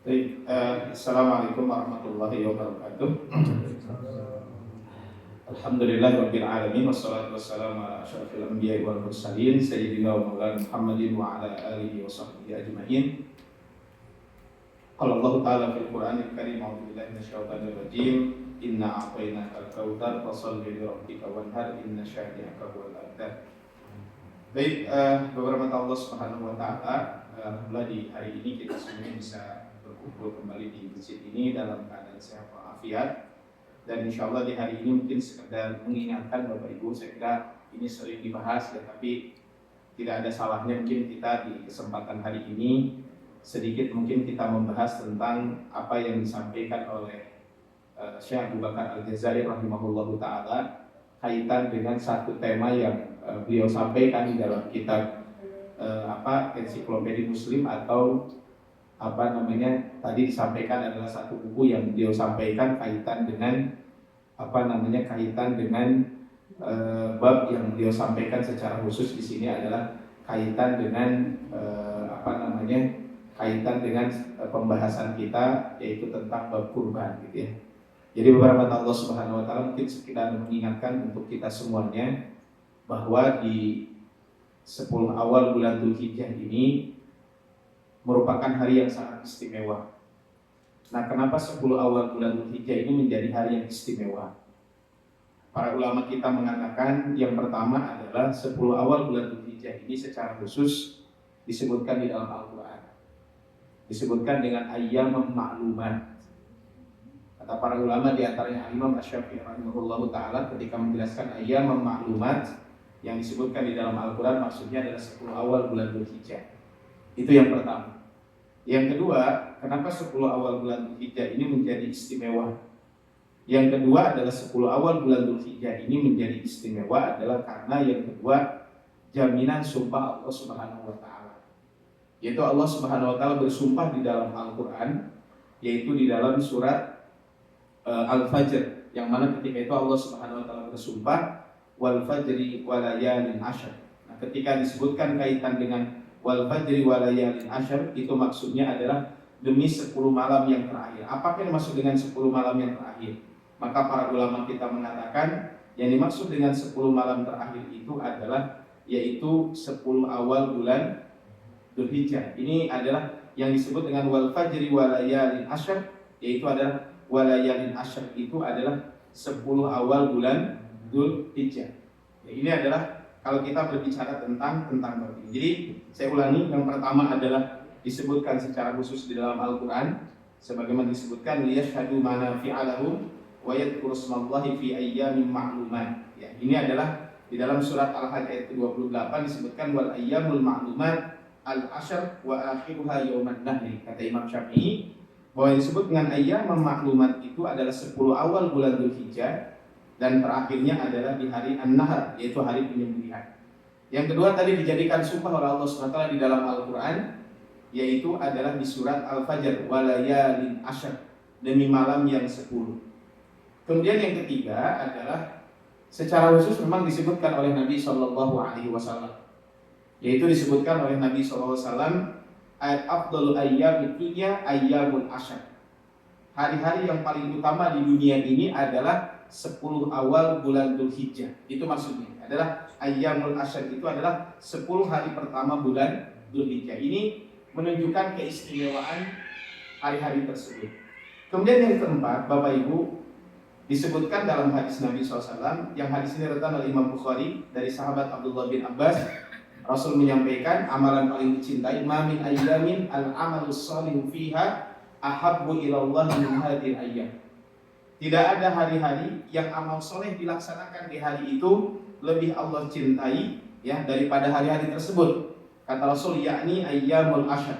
Baik, Assalamualaikum warahmatullahi wabarakatuh. Alhamdulillah rabbil alamin wassalatu wassalamu ala asyrafil anbiya'i wal mursalin sayyidina wa maulana Muhammadin wa ala alihi wa sahbihi ajma'in. Qala Allah ta'ala fil Qur'anil Karim, a'udzu billahi minasyaitonir rajim. Inna a'tainakal kautsar fasholli li rabbika wanhar inna syani'aka huwal abtar. Baik, beberapa Allah Subhanahu wa taala, alhamdulillah di hari ini kita semua bisa berkumpul kembali di masjid ini dalam keadaan sehat walafiat. Dan insya Allah di hari ini mungkin sekedar mengingatkan Bapak Ibu, saya kira ini sering dibahas ya, tapi tidak ada salahnya mungkin kita di kesempatan hari ini sedikit mungkin kita membahas tentang apa yang disampaikan oleh Syekh Abu Bakar Al-Jazari rahimahullahu ta'ala kaitan dengan satu tema yang beliau sampaikan di dalam kitab Ensiklopedia Muslim, atau tadi disampaikan adalah satu buku yang beliau sampaikan kaitan dengan bab yang beliau sampaikan secara khusus di sini adalah kaitan dengan kaitan dengan pembahasan kita, yaitu tentang bab kurban gitu ya. Jadi beberapa Allah Subhanahu wa taala mungkin sekedar mengingatkan untuk kita semuanya bahwa di 10 awal bulan Dzulhijjah ini merupakan hari yang sangat istimewa. Nah, kenapa 10 awal bulan Dzulhijjah ini menjadi hari yang istimewa? Para ulama kita mengatakan yang pertama adalah 10 awal bulan Dzulhijjah ini secara khusus disebutkan di dalam Al-Quran. Disebutkan dengan ayyam ma'lumat. Kata para ulama di antaranya Imam Asy-Syafi'i rahimahullahu taala ketika menjelaskan ayyam ma'lumat yang disebutkan di dalam Al-Quran maksudnya adalah 10 awal bulan Dzulhijjah. Itu yang pertama. Yang kedua, kenapa 10 awal bulan Dzulhijjah ini menjadi istimewa? Yang kedua adalah 10 awal bulan Dzulhijjah ini menjadi istimewa adalah karena yang kedua jaminan sumpah Allah Subhanahu wa taala. Yaitu Allah Subhanahu wa taala bersumpah di dalam Al-Quran, yaitu di dalam surat Al-Fajr, yang mana ketika itu Allah Subhanahu wa taala bersumpah wal fajri walayalin ashr. Nah, ketika disebutkan kaitan dengan wal fajri walayalin ashr, itu maksudnya adalah demi 10 malam yang terakhir. Apakah yang dimaksud dengan 10 malam yang terakhir? Maka para ulama kita mengatakan yang dimaksud dengan 10 malam terakhir itu adalah yaitu 10 awal bulan Dzulhijjah. Ini adalah yang disebut dengan wal fajri walayalin ashr, yaitu adalah walayalin ashr itu adalah 10 awal bulan Dzulhijjah. Ya, ini adalah kalau kita berbicara tentang bab ini. Jadi saya ulangi, yang pertama adalah disebutkan secara khusus di dalam Al-Quran, sebagaimana disebutkan liyashhadu manafi'a lahum wa yadhkuru ismallahi fi ayyamin ma'lumat. Ya, ini adalah di dalam surat Al-Hajj ayat 28 disebutkan wal ayyamul ma'lumat al-ashr wa akhiruha yauman nahri. Kata Imam Syafi'i bahwa yang disebut dengan ayyam ma'lumat itu adalah 10 awal bulan Dzulhijjah dan terakhirnya adalah di hari An-Nahr, yaitu hari penyembelihan. Yang kedua tadi dijadikan sumpah oleh Allah SWT di dalam Al-Quran, yaitu adalah di surat Al-Fajr walayalin ashr, demi malam yang 10. Kemudian yang ketiga adalah secara khusus memang disebutkan oleh Nabi SAW, yaitu disebutkan oleh Nabi SAW afdalul ayyamid dunya ayyamul ashr. Hari-hari yang paling utama di dunia ini adalah 10 awal bulan Dzulhijjah. Itu maksudnya adalah ayyamul ashr, itu adalah 10 hari pertama bulan Dzulhijjah. Ini menunjukkan keistimewaan hari-hari tersebut. Kemudian yang keempat, Bapak Ibu, disebutkan dalam hadis Nabi SAW, yang hadis ini diriwayatkan oleh Imam Bukhari dari sahabat Abdullah bin Abbas. Rasul menyampaikan amalan paling dicintai ma min ayyamin al-amalus shalihu fiha ahabbu ilallah min hadhil ayyam. Tidak ada hari-hari yang amal soleh dilaksanakan di hari itu lebih Allah cintai ya daripada hari-hari tersebut. Kata Rasul yakni ayyamul ashr.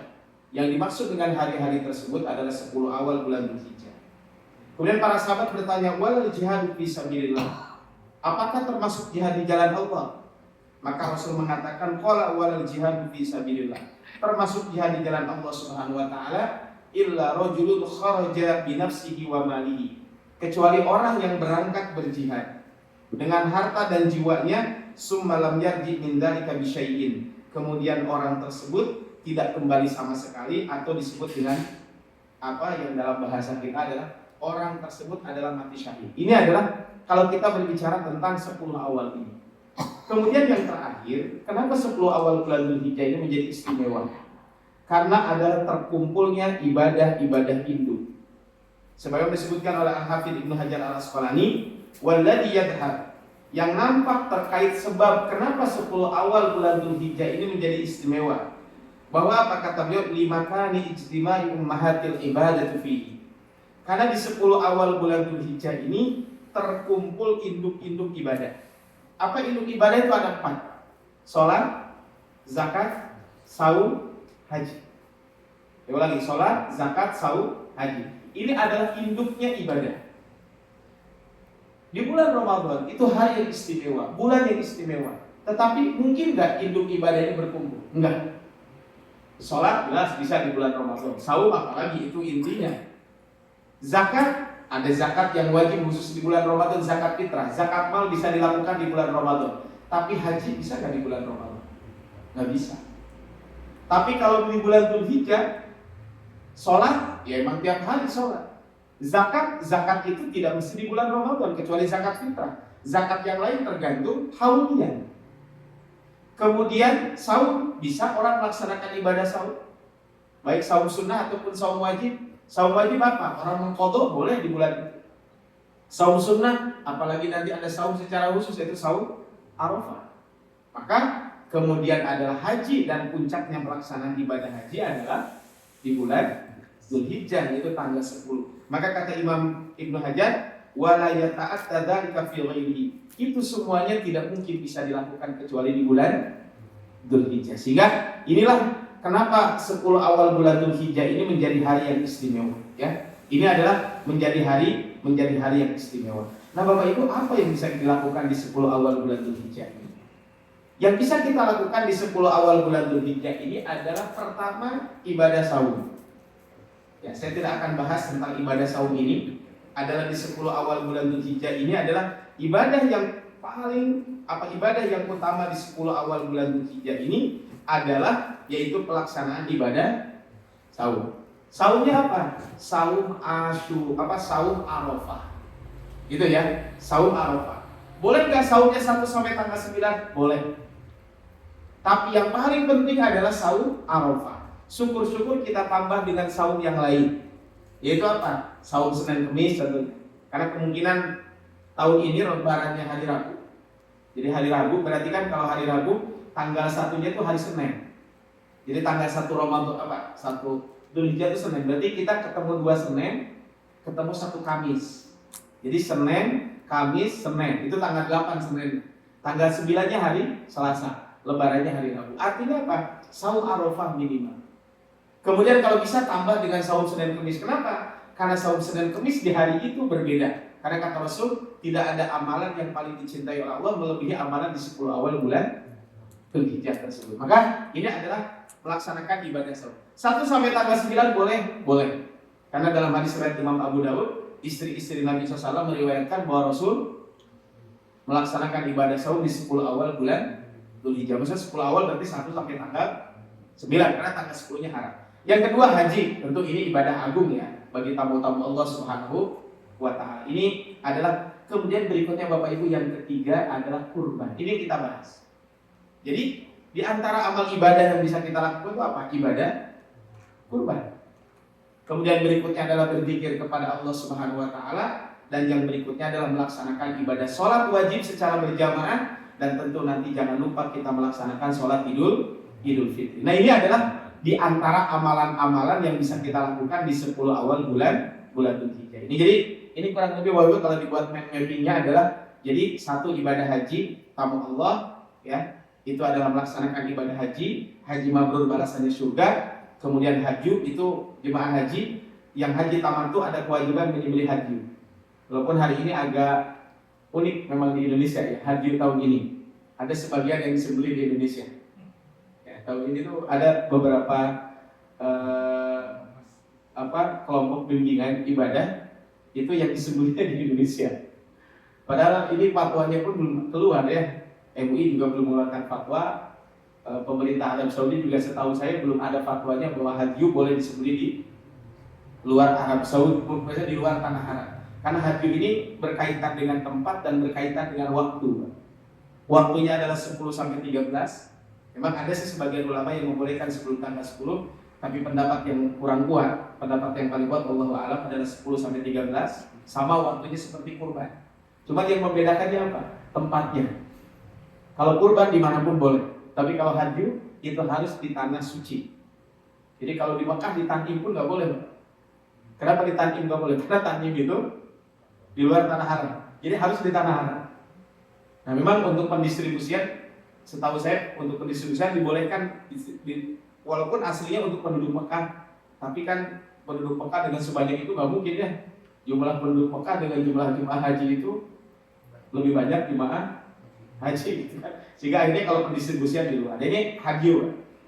Yang dimaksud dengan hari-hari tersebut adalah 10 awal bulan Dzulhijjah. Kemudian para sahabat bertanya, "Walal jihad fi sabilillah?" Apakah termasuk jihad di jalan Allah? Maka Rasul mengatakan, "Qala walal jihad fi sabilillah." Termasuk jihad di jalan Allah Subhanahu wa taala illa rajulun kharaja bi nafsihi wa malihi. Kecuali orang yang berangkat berjihad dengan harta dan jiwanya, summa lam yarji min dzalika bi syai'in. Kemudian orang tersebut tidak kembali sama sekali atau disebut dengan apa yang dalam bahasa kita adalah orang tersebut adalah mati syahid. Ini adalah kalau kita berbicara tentang 10 awal ini. Kemudian yang terakhir, kenapa 10 awal bulan Dzulhijjah ini menjadi istimewa? Karena ada terkumpulnya ibadah-ibadah induk. Sebagaimana disebutkan oleh Al-Hafidz Ibnu Hajar Al-Asqalani, walladzi yadhhar, yang nampak terkait sebab kenapa 10 awal bulan Dzulhijjah ini menjadi istimewa. Bahwa apa kata beliau? Limakani ijtima'i ummahatil ibadatu fihi. Karena di 10 awal bulan Dzulhijjah ini terkumpul induk-induk ibadah. Apa induk ibadah itu? Ada 4. Salat, zakat, saum, haji. Ya ulangi, salat, zakat, saum, haji. Ini adalah induknya ibadah. Di bulan Ramadan itu hari yang istimewa, bulan yang istimewa. Tetapi mungkin nggak induk ibadah ini berkumpul? Enggak. Salat jelas bisa di bulan Ramadan. Saum apalagi, itu intinya. Zakat, ada zakat yang wajib khusus di bulan Ramadan, zakat fitrah. Zakat mal bisa dilakukan di bulan Ramadan. Tapi haji bisa nggak di bulan Ramadan? Nggak bisa. Tapi kalau di bulan Dzulhijjah, sholat, ya emang tiap hari sholat. Zakat itu tidak mesti di bulan Ramadan, kecuali zakat fitrah. Zakat yang lain tergantung haulnya. Kemudian saum, bisa orang melaksanakan ibadah saum, baik saum sunnah ataupun saum wajib. Saum wajib apa? Orang mengqadha boleh di bulan itu. Saum sunnah, apalagi nanti ada saum secara khusus, yaitu saum Arafah. Maka kemudian adalah haji, dan puncaknya pelaksanaan ibadah haji adalah di bulan Dzulhijjah, yaitu tanggal 10. Maka kata Imam Ibnu Hajar, wala yata'atta dzalika fi ghairihi. Itu semuanya tidak mungkin bisa dilakukan kecuali di bulan Dzulhijjah. Sehingga inilah kenapa 10 awal bulan Dzulhijjah ini menjadi hari yang istimewa, ya. Ini adalah menjadi hari yang istimewa. Nah, Bapak Ibu, apa yang bisa dilakukan di 10 awal bulan Dzulhijjah ini? Yang bisa kita lakukan di 10 awal bulan Dzulhijjah ini adalah pertama, ibadah saum. Ya, saya tidak akan bahas tentang ibadah saum ini. Adalah di 10 awal bulan Dzulhijjah ini adalah ibadah yang ibadah yang utama di 10 awal bulan Dzulhijjah ini adalah yaitu pelaksanaan ibadah saum. Saumnya apa? Saum saum Arafah. Gitu ya, saum Arafah. Boleh nggak saumnya 1 sampai tanggal 9? Boleh. Tapi yang paling penting adalah saum Arafah. Syukur-syukur kita tambah dengan saum yang lain. Yaitu apa? Saum Senin Kemis tentunya. Karena kemungkinan tahun ini lebarannya hari Rabu. Jadi hari Rabu berarti kan kalau hari Rabu tanggal 1-nya itu hari Senin. Jadi tanggal 1 Ramadan 1 Dzulhijjah itu Senin. Berarti kita ketemu 2 Senin, ketemu 1 Kamis. Jadi Senin, Kamis, Senin. Itu tanggal 8 Senin. Tanggal 9-nya hari Selasa. Lebarannya hari Rabu. Artinya apa? Saum Arafah minimal. Kemudian kalau bisa tambah dengan saum Senin Kemis. Kenapa? Karena saum Senin Kemis di hari itu berbeda. Karena kata Rasul, tidak ada amalan yang paling dicintai oleh Allah melebihi amalan di 10 awal bulan Dzulhijjah tersebut. Maka ini adalah melaksanakan ibadah saum. 1 sampai tanggal 9 boleh. Karena dalam hadis riwayat Imam Abu Daud, istri-istri Nabi SAW meriwayatkan bahwa Rasul melaksanakan ibadah saum di 10 awal bulan Dzulhijjah. Maksudnya 10 awal berarti 1 sampai tanggal 9, karena tanggal 10-nya haram. Yang kedua haji, tentu ini ibadah agung ya bagi tamu-tamu Allah Subhanahu wa Ta'ala. Ini adalah kemudian berikutnya Bapak Ibu, yang ketiga adalah kurban. Ini kita bahas. Jadi di antara amal ibadah yang bisa kita lakukan itu apa? Ibadah kurban. Kemudian berikutnya adalah berzikir kepada Allah Subhanahu wa Ta'ala, dan yang berikutnya adalah melaksanakan ibadah sholat wajib secara berjamaah, dan tentu nanti jangan lupa kita melaksanakan sholat Idul Fitri. Nah, ini adalah di antara amalan-amalan yang bisa kita lakukan di 10 awal bulan Dzulhijjah ini. Jadi ini kurang lebih Bapak kalau dibuat mappingnya adalah jadi 1 ibadah haji tamu Allah ya, itu adalah melaksanakan ibadah haji mabrur balasannya surga. Kemudian haji itu jemaah haji yang haji tamattu ada kewajiban menyembelih haji. Walaupun hari ini agak unik memang di Indonesia ya, haji tahun ini ada sebagian yang disembelih di Indonesia. Tahun ini tuh ada beberapa kelompok bimbingan ibadah itu yang disembelihnya di Indonesia. Padahal ini fatwanya pun belum keluar ya. MUI juga belum mengeluarkan fatwa. Pemerintah Arab Saudi juga setahu saya belum ada fatwanya bahwa haji boleh disembelih di luar Arab Saudi, maksudnya di luar tanah Arab. Karena haji ini berkaitan dengan tempat dan berkaitan dengan waktu. Waktunya adalah 10 sampai 13. Memang ada sih sebagian ulama yang membolehkan sebelum tanggal 10, tapi pendapat yang kurang kuat, pendapat yang paling kuat wallahu a'lam adalah 10 sampai 13, sama waktunya seperti kurban. Cuma yang membedakannya apa? Tempatnya. Kalau kurban dimanapun boleh, tapi kalau haji itu harus di tanah suci. Jadi kalau di Mekah di Tan'im pun nggak boleh. Kenapa di Tan'im nggak boleh? Karena Tan'im itu di luar tanah haram. Jadi harus di tanah haram. Nah memang untuk pendistribusian, setahu saya untuk pendistribusian dibolehkan walaupun aslinya untuk penduduk Mekah, tapi kan penduduk Mekah dengan sebanyak itu nggak mungkin ya. Jumlah penduduk Mekah dengan jumlah jemaah haji itu lebih banyak jemaah haji gitu kan. Sehingga akhirnya kalau pendistribusian di luar. Ini haji.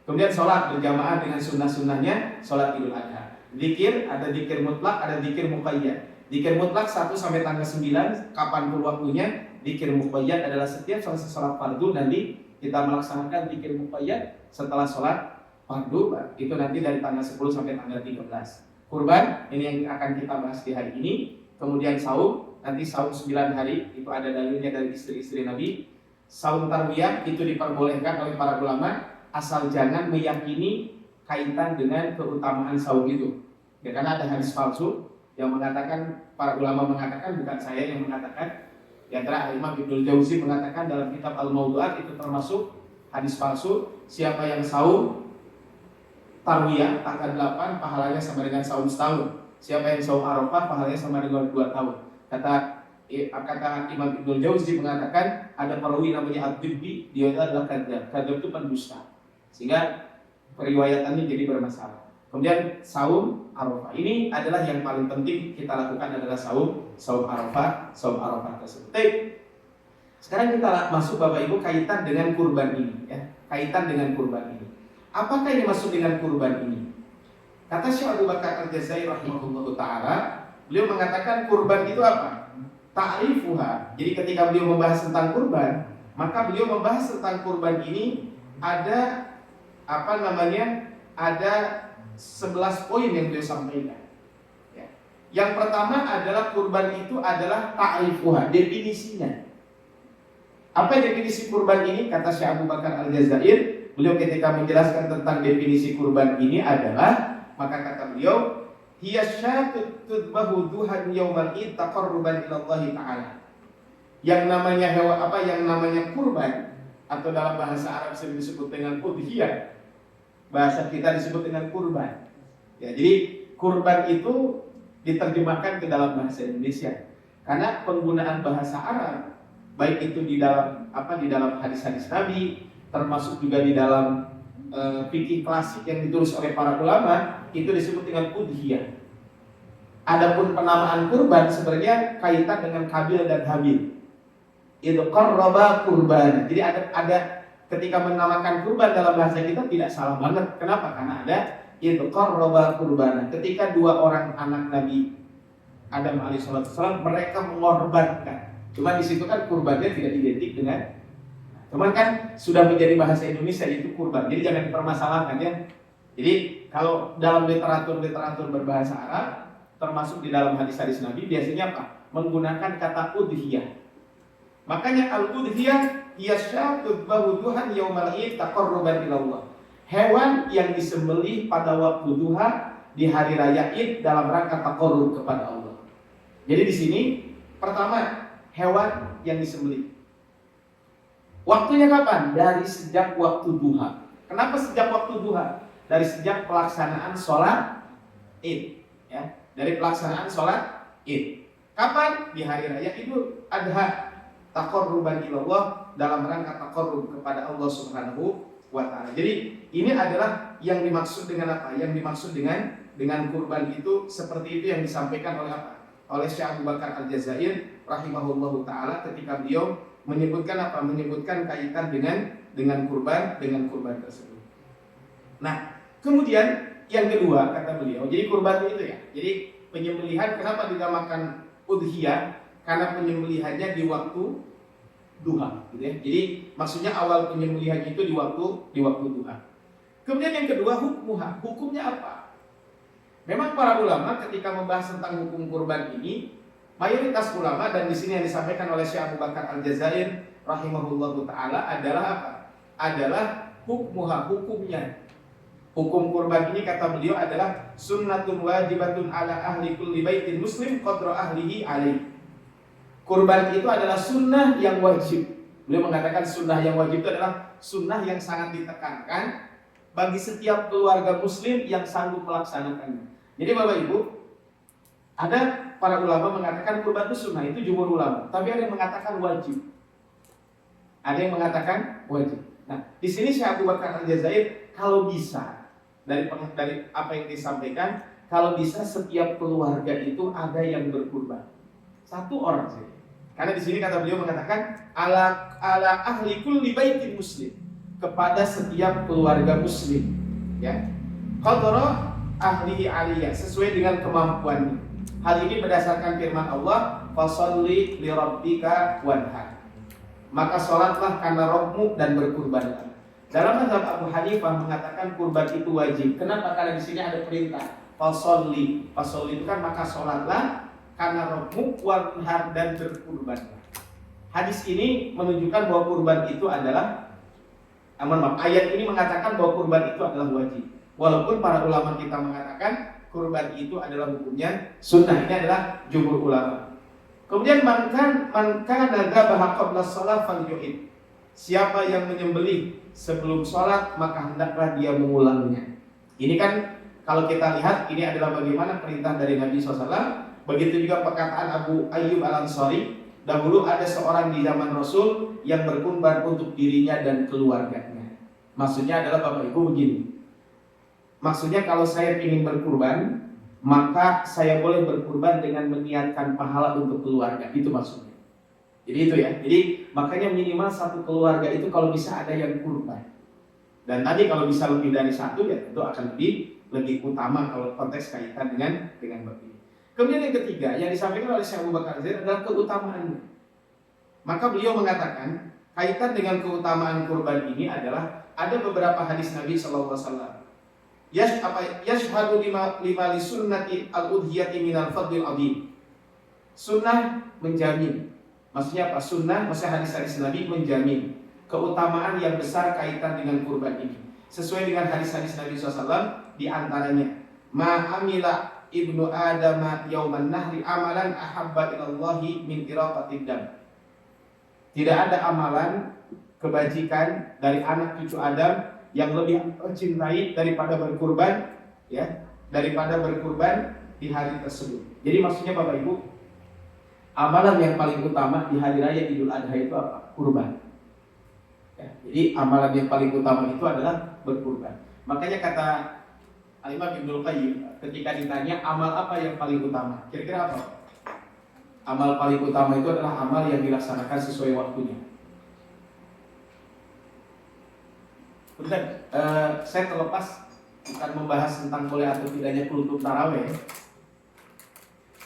Kemudian sholat berjamaah dengan sunnah-sunnahnya, sholat Idul Adha. Zikir, ada zikir mutlak, ada zikir muqayyad. Zikir mutlak 1 sampai tanggal 9, kapanpun waktunya. Zikir muqayyad adalah setiap selesai sholat fardu nanti kita melaksanakan zikir muqayyad setelah sholat fardu. Itu nanti dari tanggal 10 sampai tanggal 13. Kurban, ini yang akan kita bahas di hari ini. Kemudian saum, nanti saum 9 hari, itu ada dalilnya dari istri-istri Nabi. Saum tarwiyah itu diperbolehkan oleh para ulama, asal jangan meyakini kaitan dengan keutamaan saum itu. Ya, karena ada hadis palsu yang mengatakan, para ulama mengatakan, bukan saya yang mengatakan. Di antara Imam Ibnul Jauzi mengatakan dalam kitab Al-Mawdu'at itu termasuk hadis palsu. Siapa yang saum tarwiyah tanggal 8 pahalanya sama dengan saum setahun. Siapa yang saum Arafah pahalanya sama dengan 2 tahun. Kata Imam Ibnul Jauzi mengatakan ada perawi namanya Ad-Dibbi, dia adalah kadzab. Kadzab itu pendusta. Sehingga periwayatannya jadi bermasalah. Kemudian saum Arafah. Ini adalah yang paling penting kita lakukan adalah saum Arafah tersebut. Sekarang kita masuk Bapak Ibu kaitan dengan kurban ini ya. Kaitan dengan kurban ini. Apakah yang masuk dengan kurban ini? Kata Syekh Abu Bakar Al-Jazair rahimahullahu taala, beliau mengatakan kurban itu apa? Ta'rifuha. Jadi ketika beliau membahas tentang kurban, maka beliau membahas tentang kurban ini ada ada 11 poin yang beliau sampaikan. Ya. Yang pertama adalah kurban itu adalah ta'rifuha, definisinya. Apa definisi kurban ini? Kata Syekh Abu Bakar Al-Jazair, beliau ketika menjelaskan tentang definisi kurban ini adalah, maka kata beliau, hiya syatut tudbahu duhan yaumal id taqarruban ila Allah Ta'ala. Yang namanya kurban atau dalam bahasa Arab sering disebut dengan udhiyah. Bahasa kita disebut dengan kurban. Ya, jadi kurban itu diterjemahkan ke dalam bahasa Indonesia. Karena penggunaan bahasa Arab baik itu di dalam hadis-hadis Nabi, termasuk juga di dalam fikih klasik yang ditulis oleh para ulama, itu disebut dengan udhiyah. Adapun penamaan kurban sebenarnya kaitan dengan Qabil dan Habil. Itu qarraba kurban. Jadi ada ketika menamakan kurban dalam bahasa kita tidak salah banget. Kenapa? Karena ada itu qarraba kurban. Ketika 2 orang anak Nabi Adam alaihissalam mereka mengorbankan. Cuma di situ kan kurbannya tidak identik dengan. Cuman kan sudah menjadi bahasa Indonesia itu kurban. Jadi jangan dipermasalahkan ya. Jadi kalau dalam literatur berbahasa Arab, termasuk di dalam hadis-hadis Nabi, biasanya apa? Menggunakan kata udhiyah. Makanya al-udhiyah hiya syatut bahuduhan yaumal id taqarruban ila Allah. Hewan yang disembelih pada waktu duha di hari raya Id dalam rangka taqarrub kepada Allah. Jadi di sini pertama hewan yang disembelih. Waktunya kapan? Dari sejak waktu duha. Kenapa sejak waktu duha? Dari sejak pelaksanaan sholat Id. Ya, dari pelaksanaan sholat Id. Kapan? Di hari raya Idul Adha. Taqarruban ilallah, dalam rangka taqarrub kepada Allah Subhanahu wa ta'ala. Jadi ini adalah yang dimaksud dengan apa? Yang dimaksud dengan kurban itu seperti itu yang disampaikan oleh apa? Oleh Syekh Abu Bakar Al-Jazair rahimahullahu taala ketika beliau menyebutkan apa? Menyebutkan kaitan dengan kurban tersebut. Nah, kemudian yang kedua kata beliau, jadi kurban itu ya. Jadi penyembelihan kenapa dinamakan udhiyah? Karena penyembelihannya di waktu duha, gitu ya. Jadi maksudnya awal penyembelihan itu di waktu duha. Kemudian yang kedua hukumnya apa? Memang para ulama ketika membahas tentang hukum kurban ini, mayoritas ulama dan di sini yang disampaikan oleh Syekh Abu Bakar Al-Jazair rahimahullahu taala adalah apa? Adalah hukumnya. Hukum kurban ini kata beliau adalah sunnatun wajibatun ala ahli kulli baitin muslim qadra ahlihi alaih. Kurban itu adalah sunnah yang wajib. Beliau mengatakan sunnah yang wajib itu adalah sunnah yang sangat ditekankan bagi setiap keluarga muslim yang sanggup melaksanakannya. Jadi Bapak Ibu, ada para ulama mengatakan kurban itu sunnah, itu jumhur ulama. Tapi ada yang mengatakan wajib. Ada yang mengatakan wajib. Nah, di sini Syekh Abu Bakar Al-Jazair kalau bisa dari apa yang disampaikan, kalau bisa setiap keluarga itu ada yang berkurban. Satu orang saja. Karena di sini kata beliau mengatakan ala ahli kulli baitin muslim, kepada setiap keluarga muslim, ya. Qadra ahlihi aliyah, sesuai dengan kemampuannya. Hal ini berdasarkan firman Allah, fasholli li rabbika wanhar. Maka sholatlah karena Rabbmu dan berkurbanlah. Dalam mazhab Abu Hanifah mengatakan kurban itu wajib. Kenapa? Karena di sini ada perintah fasholli. Fasholli itu kan maka sholatlah karena Rabbmu wanhar dan berkurbanlah. Hadis ini menunjukkan bahwa kurban itu adalah ayat ini mengatakan bahwa kurban itu adalah wajib. Walaupun para ulama kita mengatakan kurban itu adalah hukumnya sunnah. Ini adalah jumhur ulama. Kemudian man kana dzabaha qabla shalah falyu'id. Siapa yang menyembelih sebelum sholat maka hendaklah dia mengulangnya. Ini kan kalau kita lihat ini adalah bagaimana perintah dari Nabi SAW. Begitu juga perkataan Abu Ayyub Al-Ansari. Dahulu ada seorang di zaman Rasul yang berkurban untuk dirinya dan keluarganya. Maksudnya adalah Bapak Ibu begini. Maksudnya kalau saya ingin berkurban, maka saya boleh berkurban dengan meniatkan pahala untuk keluarga. Itu maksudnya. Jadi itu ya. Jadi makanya minimal satu keluarga itu kalau bisa ada yang kurban. Dan tadi kalau bisa lebih dari satu ya tentu akan lebih utama kalau konteks kaitan dengan babi. Kemudian yang ketiga yang disampaikan oleh Syekh Abu Bakar Zaid adalah keutamaannya. Maka beliau mengatakan kaitan dengan keutamaan kurban ini adalah ada beberapa hadis Nabi sallallahu alaihi wasallam. Yashhadu lima li sunnati al-udhiyati minal fadlil adhim. Sunnah menjamin. Maksudnya apa? Sunnah, maksudnya hadis-hadis Nabi menjamin keutamaan yang besar kaitan dengan kurban ini. Sesuai dengan hadis-hadis Nabi SAW, di antaranya ma'amila ibnu adama yauman nahri amalan ahabba ilallahi min iraqatid dam. Tidak ada amalan kebajikan dari anak cucu Adam yang lebih cintai daripada berkurban, ya, daripada berkurban di hari tersebut. Jadi maksudnya Bapak Ibu, amalan yang paling utama di hari raya Idul Adha itu apa? Kurban. Ya, jadi amalan yang paling utama itu adalah berkurban. Makanya kata Al-Imam Ibnul Qayyim ketika ditanya amal apa yang paling utama, kira-kira apa? Amal paling utama itu adalah amal yang dilaksanakan sesuai waktunya. Bentar, saya terlepas bukan membahas tentang boleh atau tidaknya kultum taraweh.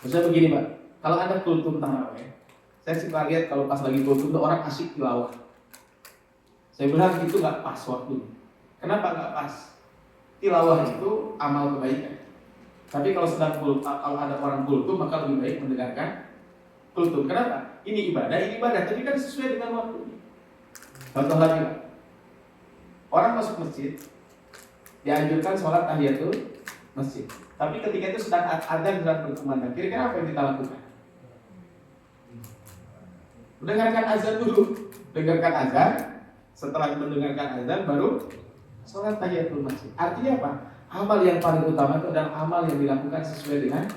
Maksudnya begini Pak, kalau ada kultum taraweh, saya suka lihat kalau pas lagi kultum itu orang asik tilawah. Saya bilang itu nggak pas waktunya. Kenapa nggak pas? Tilawah itu amal kebaikan. Tapi kalau sedang kultum, kalau ada orang kultum maka lebih baik mendengarkan kultum. Kenapa? Ini ibadah, tapi kan sesuai dengan waktunya. Contoh lagi Pak. Orang masuk masjid dianjurkan sholat tahiyatul masjid. Tapi ketika itu sedang adzan dan berkumandang, kira-kira apa yang kita lakukan? Mendengarkan azan dulu. Dengarkan azan, setelah mendengarkan azan baru sholat tahiyatul masjid. Artinya apa? Amal yang paling utama itu adalah amal yang dilakukan sesuai dengan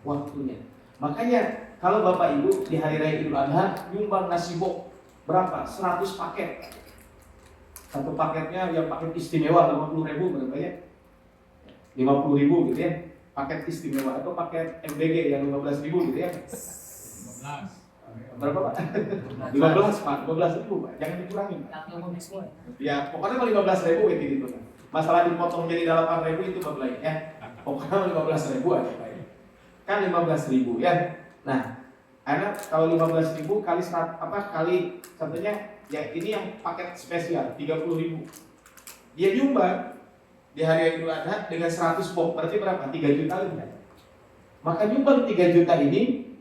waktunya. Makanya kalau Bapak Ibu di hari raya Idul Adha nyumbang nasi bok berapa? 100 paket. Satu paketnya yang paket istimewa 50.000 berapa ya? 50.000 gitu ya. Paket istimewa atau paket MBG yang 15.000 gitu ya. 15. Berapa Pak? 15 Pak, 15.000 Pak. Jangan dikurangi Pak. Ya, pokoknya 15.000 kayak gitu kan. Masalah dipotong jadi 8.000 itu bab lain ya. Pokoknya 15.000 aja Pak. Kan 15.000 ya. Nah, karena kalau 15.000 kali kali contohnya ya ini yang paket spesial 30.000. Dia nyumbang di hari Idul Adha dengan 100 box, berarti berapa? 3 juta lebih kan? Maka nyumbang 3 juta ini,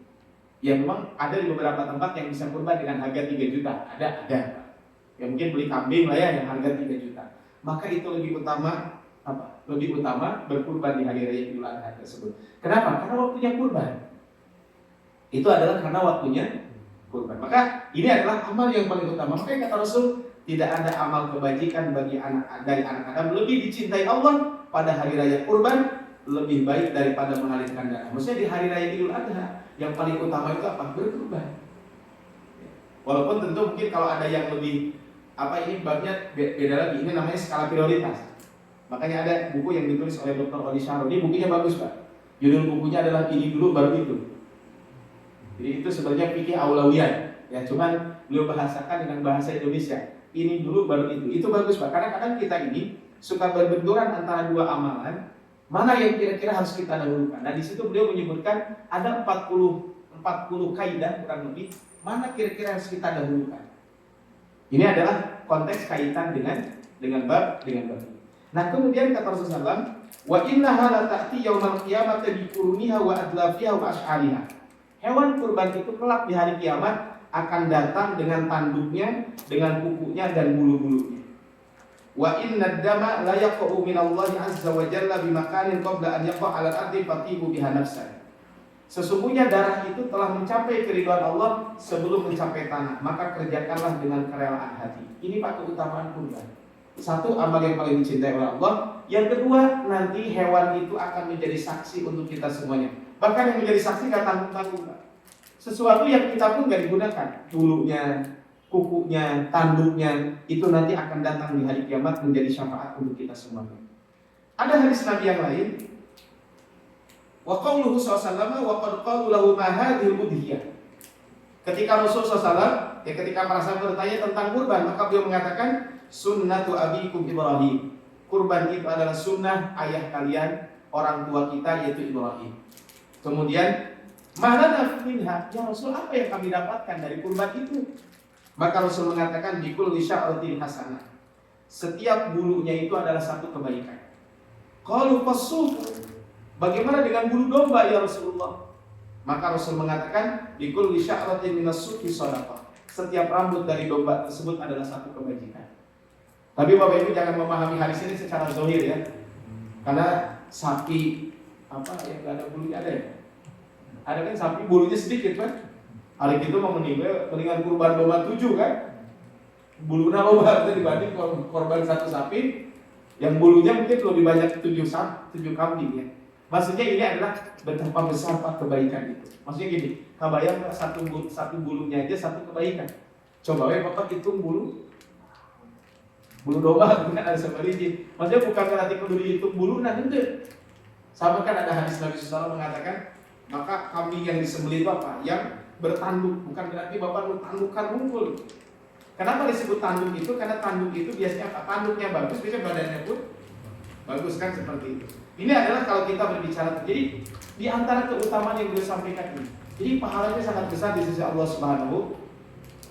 ya memang ada di beberapa tempat yang bisa kurban dengan harga 3 juta. Ada. Ya mungkin beli kambing lah ya yang harga 3 juta. Maka itu lebih utama apa? Lebih utama berkurban di hari raya Idul Adha tersebut. Kenapa? Karena waktunya kurban. Itu adalah karena waktunya kurban. Maka ini adalah amal yang paling utama. Makanya kata Rasul, tidak ada amal kebajikan bagi dari anak Adam lebih dicintai Allah pada hari raya kurban lebih baik daripada mengalirkan darah. Maksudnya di hari raya Idul Adha yang paling utama itu apa? Berkurban. Walaupun tentu mungkin kalau ada yang lebih ini babnya beda lagi. Ini namanya skala prioritas. Makanya ada buku yang ditulis oleh Dr. Oli Syarul. Ini bukunya bagus, Pak. Judul bukunya adalah ini dulu baru itu. Jadi itu sebenarnya fikih aulawiyat. Ya, cuman beliau bahasakan dengan bahasa Indonesia. Ini dulu baru itu. Itu bagus, Pak. Karena kadang kita ini suka berbenturan antara dua amalan. Mana yang kira-kira harus kita dahulukan. Nah, di situ beliau menyebutkan ada 40 kaidah kurang lebih. Mana kira-kira harus kita dahulukan. Ini adalah konteks kaitan dengan bab ini. Nah, kemudian kata Rasulullah, wa innaha la ta'ti yaumal qiyamati bi quruniha wa adlafiha wa ash'ariha. Hewan kurban itu kelak di hari kiamat akan datang dengan tanduknya, dengan kukunya dan bulu-bulunya. Wa inna ad-dama la yaqa'u min Allah azza wa jalla bi makanin qabla an yaqa' 'ala al-ardi fatibu biha nafsan. Sesungguhnya darah itu telah mencapai keridhaan Allah sebelum mencapai tanah, maka kerjakanlah dengan kerelaan hati. Ini Pak keutamaan kurban. Satu, amal yang paling dicintai oleh Allah. Yang kedua, nanti hewan itu akan menjadi saksi untuk kita semuanya. Bahkan yang menjadi saksi gak tanggung-tanggung. Sesuatu yang kita pun gak digunakan, bulunya, kukunya, tanduknya, itu nanti akan datang di hari kiamat menjadi syafaat untuk kita semuanya. Ada hadis Nabi yang lain. Wa qauluhu sallallahu wa qad qalu lahu ma hadhihi udhiyah. Ketika Rasul sallallahu ketika para sahabat bertanya tentang kurban, maka beliau mengatakan sunnatu abikum Ibrahim. Kurban itu adalah sunnah ayah kalian, orang tua kita yaitu Ibrahim. Kemudian malana minha, ya Rasul, apa yang kami dapatkan dari kurban itu? Maka Rasul mengatakan bikul lisya'atin hasanah. Setiap bulunya itu adalah satu kebaikan. Qalu fasuh. Bagaimana dengan bulu domba ya Rasulullah? Maka Rasul mengatakan bikul lisya'atin minasuki shadaqah. Setiap rambut dari domba tersebut adalah satu kebajikan. Tapi Bapak Ibu jangan memahami hadis ini secara zahir ya. Karena sapi yang enggak ada bulunya ada ya? Ada kan sapi bulunya sedikit kan? Hari itu mau mendingan kurban domba 7 kan? Bulunya loba dibanding korban satu sapi yang bulunya mungkin lebih banyak 7 kambing ya. Maksudnya ini adalah betapa besar Pak kebaikan itu. Maksudnya gini, kabayang satu bulunya aja satu kebaikan. Coba Bapak hitung bulu domba bukan ada sebaliknya. Maksudnya bukan berarti kudu dihitung bulu nanti. Sama kan ada hadis Nabi SAW mengatakan, maka kambing yang disembelih itu apa? Yang bertanduk, bukan berarti Bapak tandukkan unggul. Kenapa disebut tanduk itu? Karena tanduk itu biasanya apa? Tanduknya bagus, biasanya badannya pun bagus kan seperti itu. Ini adalah kalau kita berbicara. Jadi di antara keutamaan yang beliau sampaikan ini. Jadi pahalanya sangat besar di sisi Allah Subhanahu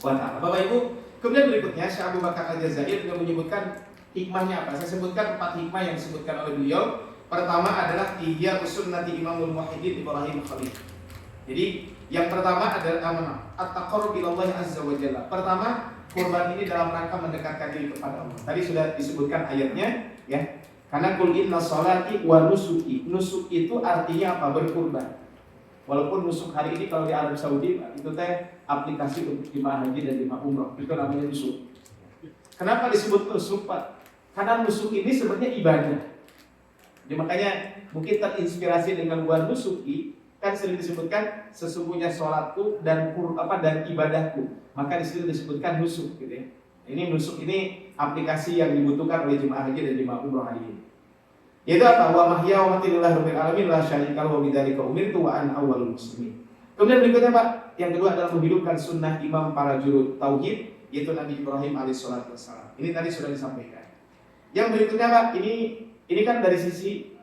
wa Ta'ala. Bapak Ibu, kemudian berikutnya Syekh Abu Bakar Al-Jazair beliau menyebutkan hikmahnya apa? Saya sebutkan 4 hikmah yang disebutkan oleh beliau. Pertama adalah ihya sunnati Imamul Muwahhidin Ibrahim Khalil. Jadi yang pertama adalah at-taqarrub ila Allah azza wa jalla. Pertama, kurban ini dalam rangka mendekatkan diri kepada Allah. Tadi sudah disebutkan ayatnya ya. Karena kul inna sholati wa nusuki. Nusuk itu artinya apa? Berkurban. Walaupun nusuk hari ini kalau di Arab Saudi itu aplikasi untuk jemaah haji dan jemaah umroh. Itu namanya nusuk. Kenapa disebut nusuk, Pak? Karena nusuk ini sebenarnya ibadah. Jadi makanya mungkin terinspirasi dengan buah nusuki, kan sering disebutkan sesungguhnya sholatku dan ibadahku. Maka di situ disebutkan nusuk gitu ya. Ini nusuk ini aplikasi yang dibutuhkan oleh jemaah haji dan jemaah umroh hari ini. Yaitu apa? Wa mahya wa mati lillahi rabbil alamin la syarika lahu wa bidzalika umirtu wa ana awwalul muslimin. Kemudian berikutnya Pak, yang kedua adalah menghidupkan sunnah imam para juru tauhid yaitu Nabi Ibrahim alaihissalatu wassalam. Ini tadi sudah disampaikan. Yang berikutnya Pak, ini kan dari sisi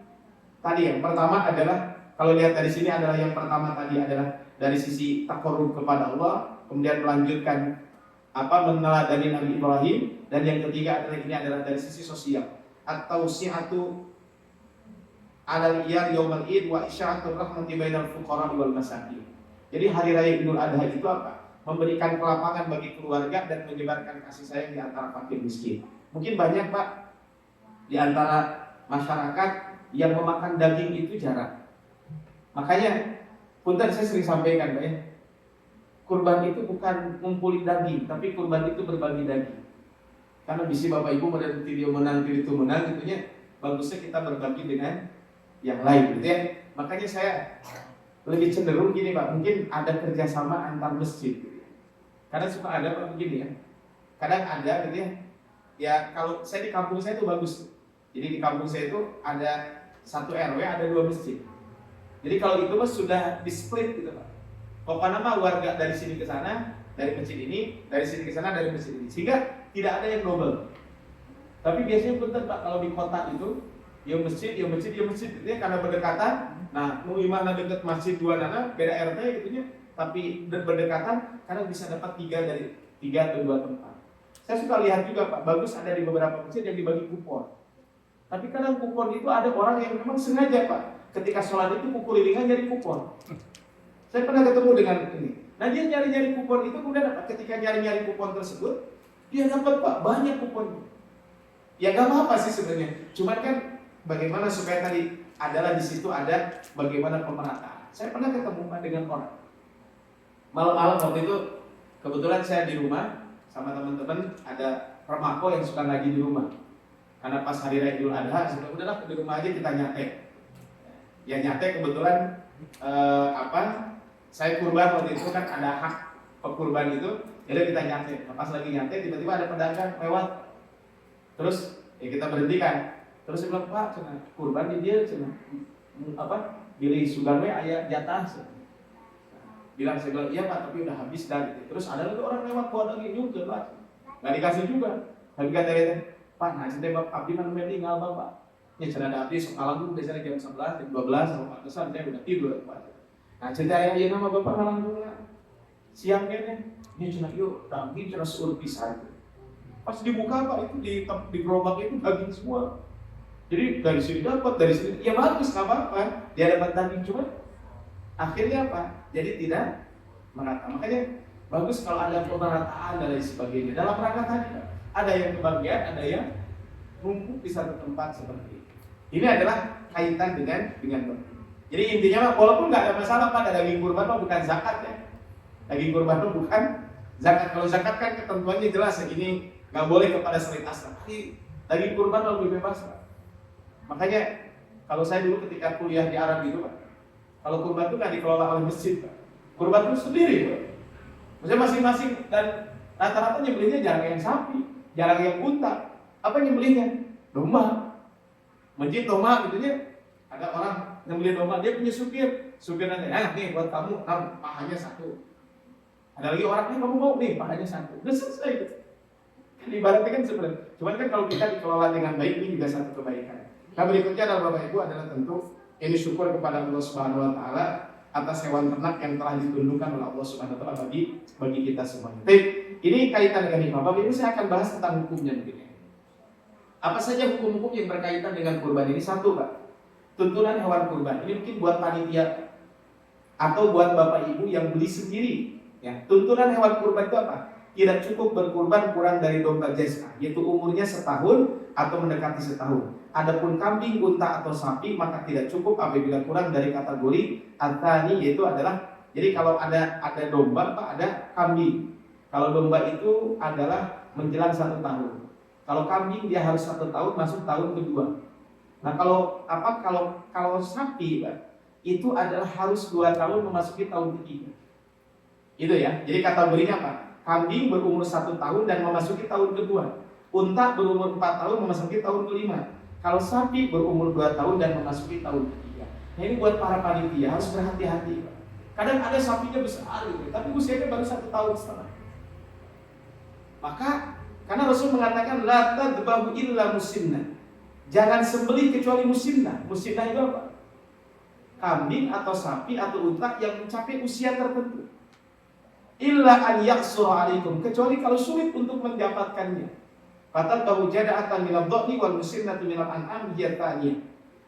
tadi yang pertama adalah kalau lihat dari sini adalah yang pertama tadi adalah dari sisi taqarrub kepada Allah, kemudian melanjutkan meneladani Nabi Ibrahim, dan yang ketiga adalah ini adalah dari sisi sosial. at-tausi'atu 'alal iyal yaumal id wa isya'atur rahmati bainal fuqara wal masakin. Jadi hari raya Idul Adha itu apa? Memberikan kelapangan bagi keluarga dan menyebarkan kasih sayang di antara fakir miskin. Mungkin banyak Pak di antara masyarakat yang memakan daging itu jarang. Makanya punten saya sering sampaikan Pak ya, kurban itu bukan ngumpulin daging, tapi kurban itu berbagi daging. Karena bisa Bapak Ibu menanti dia menang, itu menang, gitu ya. Bagusnya kita berbagi dengan yang lain, gitu ya. Makanya saya lebih cenderung gini Pak, mungkin ada kerjasama antar masjid, gitu ya. Karena suka ada Pak begini ya. Kadang ada, gitu ya. Ya kalau saya di kampung saya itu bagus. Jadi di kampung saya itu ada 1 RW, ada 2 masjid. Jadi kalau itu mas sudah di split gitu Pak. Pokoknya mah warga dari sini ke sana, dari masjid ini, dari sini ke sana, dari masjid ini. Sehingga tidak ada yang double. Tapi biasanya betul Pak, kalau di kota itu ya masjid, gitu ya, karena berdekatan. Nah, mau gimana dekat masjid 2 nana, beda RT gitu ya. Tapi berdekatan, karena bisa dapat 3 atau 2 tempat. Saya suka lihat juga Pak, bagus ada di beberapa masjid yang dibagi kupon. Tapi kadang kupon itu ada orang yang memang sengaja Pak, ketika sholat itu pukul lilingan nyari kupon. Saya pernah ketemu dengan ini. Nah dia nyari-nyari kupon itu, kemudian apa? Ketika nyari-nyari kupon tersebut, dia dapat Pak banyak kupon. Ya gak apa-apa sih sebenarnya. Cuman kan bagaimana supaya tadi adalah di situ ada bagaimana pemerataan. Saya pernah ketemu Pak dengan orang. Malam-malam waktu itu kebetulan saya di rumah sama teman-teman, ada remako yang suka ngaji di rumah. Karena pas hari raya Idul Adha, sudah udahlah di rumah aja kita nyatek. Ya nyatek kebetulan saya kurban waktu itu kan ada hak pekurban itu, jadi kita nyatet. Pas lagi nyatet tiba-tiba ada pedagang lewat, terus ya kita berhentikan. Terus dia bilang Pak, cina kurban di dia cina pilih sugarnya ayah jatah. Saya bilang iya Pak, tapi udah habis dah. Terus ada lagi orang lewat bawa daging juga Pak, nggak dikasih juga. Tapi kata dia Pak, nah cinta Bapak abdi mana meninggal Bapak. Ya cina ada abdi semalam tuh biasanya jam 11, jam 12 sama pantesan saya udah tidur Pak. Nah cerita yang nama Bapak ngalang dulu siang kayaknya, ini cina yuk daging cina seur pisan. Pas dibuka Pak itu di gerobak itu daging semua. Jadi dari sini dapat, dari sini, ya bagus nggak apa-apa. Dia dapat daging cuma akhirnya apa? Jadi tidak merata. Makanya bagus kalau ada pemerataan dan lain sebagainya. Dalam rangka tadi Pak, ada yang kebagian, ada yang numpuk di satu tempat seperti ini. Ini adalah kaitan dengan jadi intinya walaupun nggak ada masalah pada daging kurban bukan zakat ya. Daging kurban bukan zakat. Kalau zakat kan ketentuannya jelas ya, ini nggak boleh kepada selain asal. Tapi daging kurban lebih bebas Pak. Makanya kalau saya dulu ketika kuliah di Arab itu Pak, kalau kurban itu nggak dikelola oleh masjid Pak. Kurban itu sendiri Pak. Maksudnya masing-masing, dan rata-rata nyembelihnya jarang yang sapi, jarang yang unta. Apa nyembelihnya? Domba. Masjid domba gitu ya. Ada orang nyembelih domba, dia punya supir nanti, nih buat kamu, pahanya 1. Ada lagi orangnya kamu mau nih, pahanya 1. Udah selesai gitu. Kan ibaratnya kan sebenarnya. Cuman kan kalau kita dikelola dengan baik, ini juga satu kebaikan. Nah berikutnya adalah Bapak Ibu adalah tentu ini syukur kepada Allah Subhanahu Wa Taala atas hewan ternak yang telah ditundukkan oleh Allah Subhanahu Wa Taala bagi kita semuanya. Baik, ini kaitan dengan hikmah. Bapak Ibu saya akan bahas tentang hukumnya begini. Apa saja hukum-hukum yang berkaitan dengan kurban ini? 1 Pak, tuntunan hewan kurban. Ini mungkin buat panitia atau buat Bapak Ibu yang beli sendiri. Ya, tuntunan hewan kurban itu apa? Tidak cukup berkurban kurang dari domba jazah, yaitu umurnya setahun atau mendekati setahun. Adapun kambing, unta atau sapi maka tidak cukup apabila kurang dari kategori antani, yaitu adalah, jadi kalau ada domba Pak, ada kambing. Kalau domba itu adalah menjelang 1 tahun. Kalau kambing dia harus 1 tahun masuk tahun kedua. Nah kalau sapi Pak, itu adalah harus 2 tahun memasuki tahun ketiga. Itu ya. Jadi kategorinya apa? Kambing berumur 1 tahun dan memasuki tahun kedua. Unta berumur 4 tahun memasuki tahun kelima. Kalau sapi berumur 2 tahun dan memasuki tahun ketiga. Nah ini buat para panitia harus berhati-hati Pak. Kadang ada sapinya besar gitu, tapi usianya baru 1 tahun setengah. Maka karena Rasul mengatakan la tadbahu illa musinna. Jangan sembelih kecuali musinna. Musinna itu apa? Kambing atau sapi atau unta yang mencapai usia tertentu. Illa an yaksura alaikum, kecuali kalau sulit untuk mendapatkannya. Fatat bahu jada'atan minal dhani wal musinnatu minal an'am hiya thaniyah.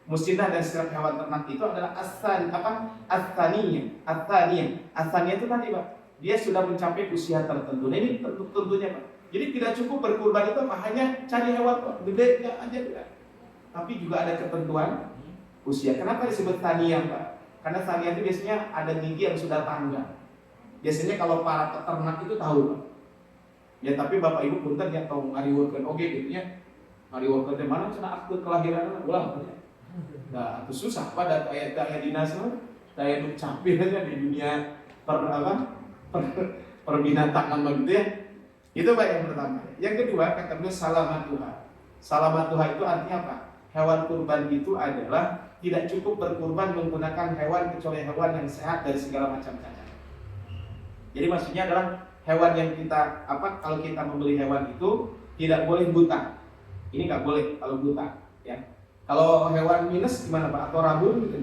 Musinnah dan setiap hewan ternak itu adalah as-thaniyah. As-thaniyah itu tadi Pak, dia sudah mencapai usia tertentu. Nah ini tentunya Pak. Jadi tidak cukup berkurban itu hanya cari hewan gedenya aja tidak. Tapi juga ada ketentuan usia. Kenapa disebut thaniyah Pak? Karena thaniyah itu biasanya ada gigi yang sudah tanggal. Biasanya kalau para peternak itu tahu Pak. Ya tapi Bapak Ibu punten ya tahu ngariweukeun oge gitu nya. Ngariweukeun teh mana cenah akte kelahiran ulah teh. Nah, itu susah pada daya dinas mah, daya nu capek aja di dunia perbinatangan begitu ya. Itu Pak yang pertama. Yang kedua kata beliau salamatuha. Salamatuha itu artinya apa? Hewan kurban itu adalah tidak cukup berkurban menggunakan hewan kecuali hewan yang sehat dari segala macam cacat. Jadi maksudnya adalah hewan yang kita kalau kita membeli hewan itu tidak boleh buta. Ini nggak boleh kalau buta, ya. Kalau hewan minus gimana Pak? Atau rabun gitu?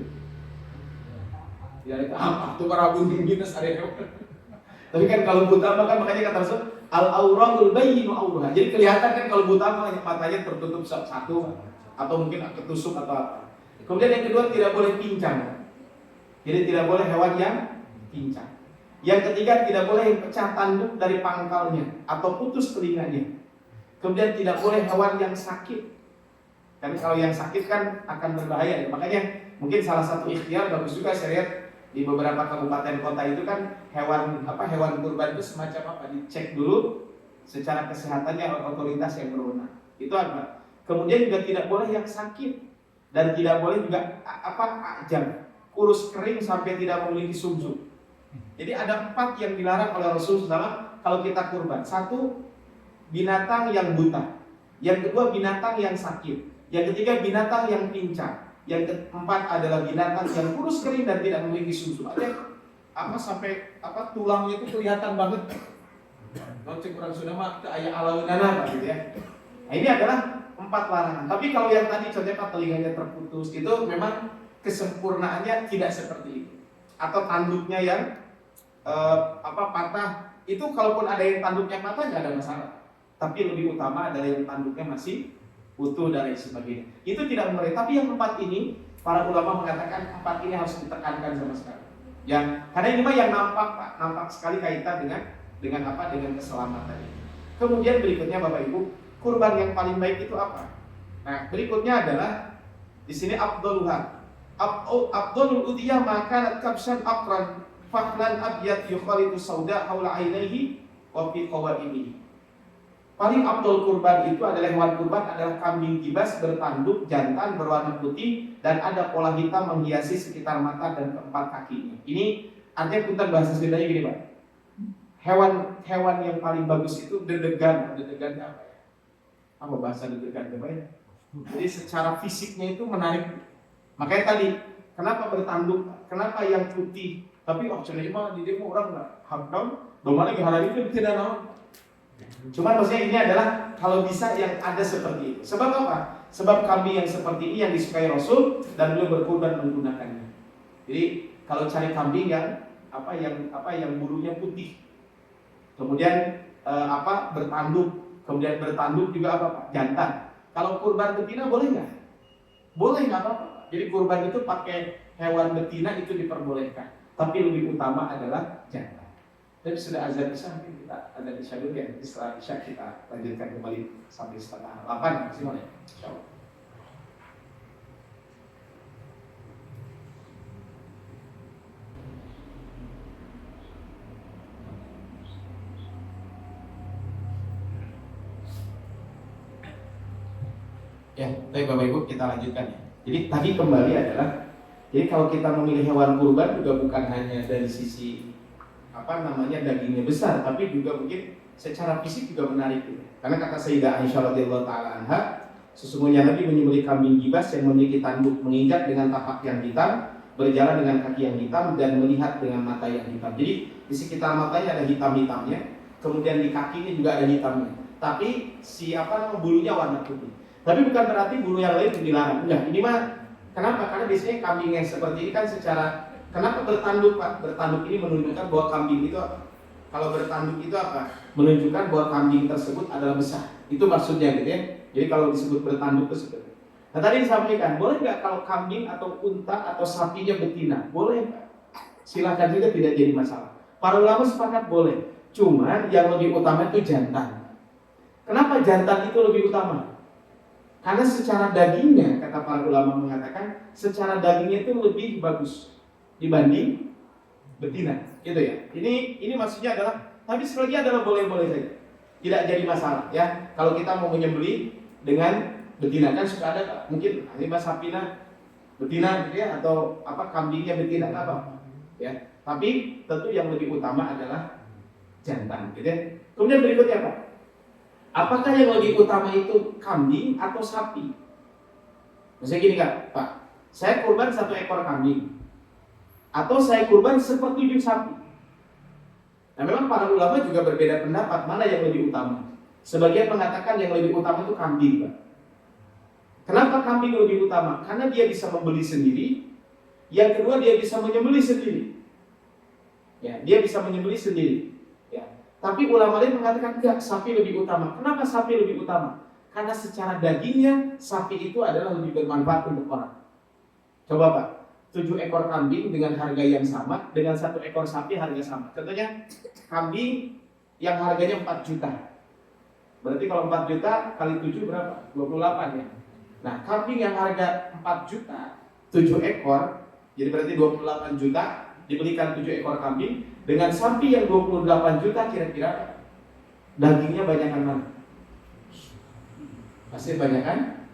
Ya itu apa? Tuh rabun minus ada hewan. Tapi kan kalau buta kan makanya kata Rasul al auratul bayyinu auraha. Jadi kelihatan kan kalau buta matanya tertutup satu atau mungkin ketusuk atau apa. Kemudian yang kedua tidak boleh pincang. Jadi tidak boleh hewan yang pincang. Yang ketiga tidak boleh pecah tanduk dari pangkalnya atau putus telinganya. Kemudian tidak boleh hewan yang sakit. Karena kalau yang sakit kan akan berbahaya. Makanya mungkin salah satu ikhtiar bagus juga saya lihat di beberapa kabupaten kota itu kan hewan kurban itu semacam apa dicek dulu secara kesehatannya oleh otoritas yang berwenang. Itu apa? Kemudian juga tidak boleh yang sakit dan tidak boleh juga ajam, kurus kering sampai tidak memiliki sumsum. Jadi ada 4 yang dilarang oleh Rasulullah SAW kalau kita kurban. 1, binatang yang buta. Yang kedua, binatang yang sakit. Yang ketiga, binatang yang pincang. Yang keempat adalah binatang yang kurus kering dan tidak memiliki susu. Ada sampai tulangnya itu kelihatan banget. Kalau cek orang Sunda mah kayak alawinana gitu ya. Nah ini adalah 4 larangan. Tapi kalau yang tadi contohnya telinganya terputus itu memang kesempurnaannya tidak seperti itu. Atau tanduknya yang patah itu kalaupun ada yang tanduknya patah nggak ada masalah. Tapi lebih utama adalah yang tanduknya masih utuh dan lain sebagainya. Itu tidak memulai. Tapi yang 4 ini para ulama mengatakan 4 ini harus ditekankan sama sekali. Karena ini mah yang nampak sekali kaitan dengan keselamatan ini. Kemudian berikutnya Bapak Ibu, kurban yang paling baik itu apa? Nah berikutnya adalah di sini afdaluha. Afdalul udhiyah maka kabsan aqran faklan abyad yukhalitu sauda haula ainaihi wa fi qawaimihi. Paling afdal kurban itu adalah hewan kurban adalah kambing kibas bertanduk jantan berwarna putih dan ada pola hitam menghiasi sekitar mata dan keempat kakinya. Ini artinya punten bahasa Sundanya gini Pak. Hewan yang paling bagus itu dedegan. Dedegan apa ya? Apa bahasa dedegan apa ya? Jadi secara fisiknya itu menarik. Makanya tadi kenapa bertanduk? Kenapa yang putih? Tapi cenah mah di demo orang enggak hamdam, domane ge harari itu tidak naon. Cuma maksudnya ini adalah kalau bisa yang ada seperti itu. Sebab apa? Sebab kambing yang seperti ini yang disukai Rasul dan beliau berkurban menggunakannya. Jadi kalau cari kambing yang bulunya putih, kemudian bertanduk juga Pak? Jantan. Kalau kurban betina boleh nggak? Boleh nggak apa-apa. Jadi kurban itu pakai hewan betina itu diperbolehkan. Tapi lebih utama adalah jantan. Tapi sudah azan Isya, mungkin kita ada Isya dulu ya. Setelah Isya kita lanjutkan kembali sampai 7:30 maksimal ya. Insyaallah. Ya, baik Bapak Ibu kita lanjutkan ya. Jadi tadi kembali adalah jadi kalau kita memilih hewan kurban juga bukan hanya dari sisi dagingnya besar, tapi juga mungkin secara fisik juga menarik gitu. Karena kata Sayyidah Aisyah radhiyallahu taala anha, sesungguhnya Nabi menyembelih kambing gibas yang memiliki tanduk menginjak dengan tapak yang hitam, berjalan dengan kaki yang hitam dan melihat dengan mata yang hitam. Jadi di sekitar matanya ada hitam-hitamnya, kemudian di kakinya juga ada hitamnya. Tapi bulunya warna putih. Tapi bukan berarti bulu yang lain dilarang. Enggak, ini mah kenapa? Karena biasanya kambing yang seperti ini kan kenapa bertanduk Pak? Bertanduk ini menunjukkan bahwa kambing itu Kalau bertanduk itu apa? Menunjukkan bahwa kambing tersebut adalah besar. Itu maksudnya gitu ya. Jadi kalau disebut bertanduk itu seperti itu. Nah tadi disampaikan, boleh nggak kalau kambing atau unta atau sapinya betina? Boleh nggak? Silakan juga, tidak jadi masalah. Para ulama sepakat boleh. Cuman yang lebih utama itu jantan. Kenapa jantan itu lebih utama? Karena secara dagingnya, kata para ulama mengatakan, secara dagingnya itu lebih bagus dibanding betina, gitu ya. Ini maksudnya adalah, tapi sekali lagi adalah boleh-boleh saja, tidak jadi masalah ya. Kalau kita mau menyembelih dengan betina, kan suka ada mungkin lima sapina betina gitu ya, atau apa kambingnya betina apa, ya. Tapi tentu yang lebih utama adalah jantan, gitu ya. Kemudian berikutnya apa? Apakah yang lebih utama itu kambing atau sapi? Misalnya gini kan, Pak, saya kurban 1 ekor kambing, atau saya kurban 1/7 sapi. Nah memang para ulama juga berbeda pendapat mana yang lebih utama. Sebagian mengatakan yang lebih utama itu kambing, Pak. Kenapa kambing lebih utama? Karena dia bisa membeli sendiri. Yang kedua, dia bisa menyembelih sendiri. Ya, dia bisa menyembelih sendiri. Ya. Tapi ulama lain mengatakan enggak, sapi lebih utama. Kenapa sapi lebih utama? Karena secara dagingnya sapi itu adalah lebih bermanfaat untuk orang. Coba Pak, 7 ekor kambing dengan harga yang sama, dengan 1 ekor sapi harga sama. Contohnya kambing yang harganya 4 juta. Berarti kalau 4 juta kali 7 berapa? 28 ya. Nah, kambing yang harga 4 juta, 7 ekor, jadi berarti 28 juta, dibelikan 7 ekor kambing, dengan sapi yang 28 juta, kira-kira dagingnya banyakan mana? Pasti banyakan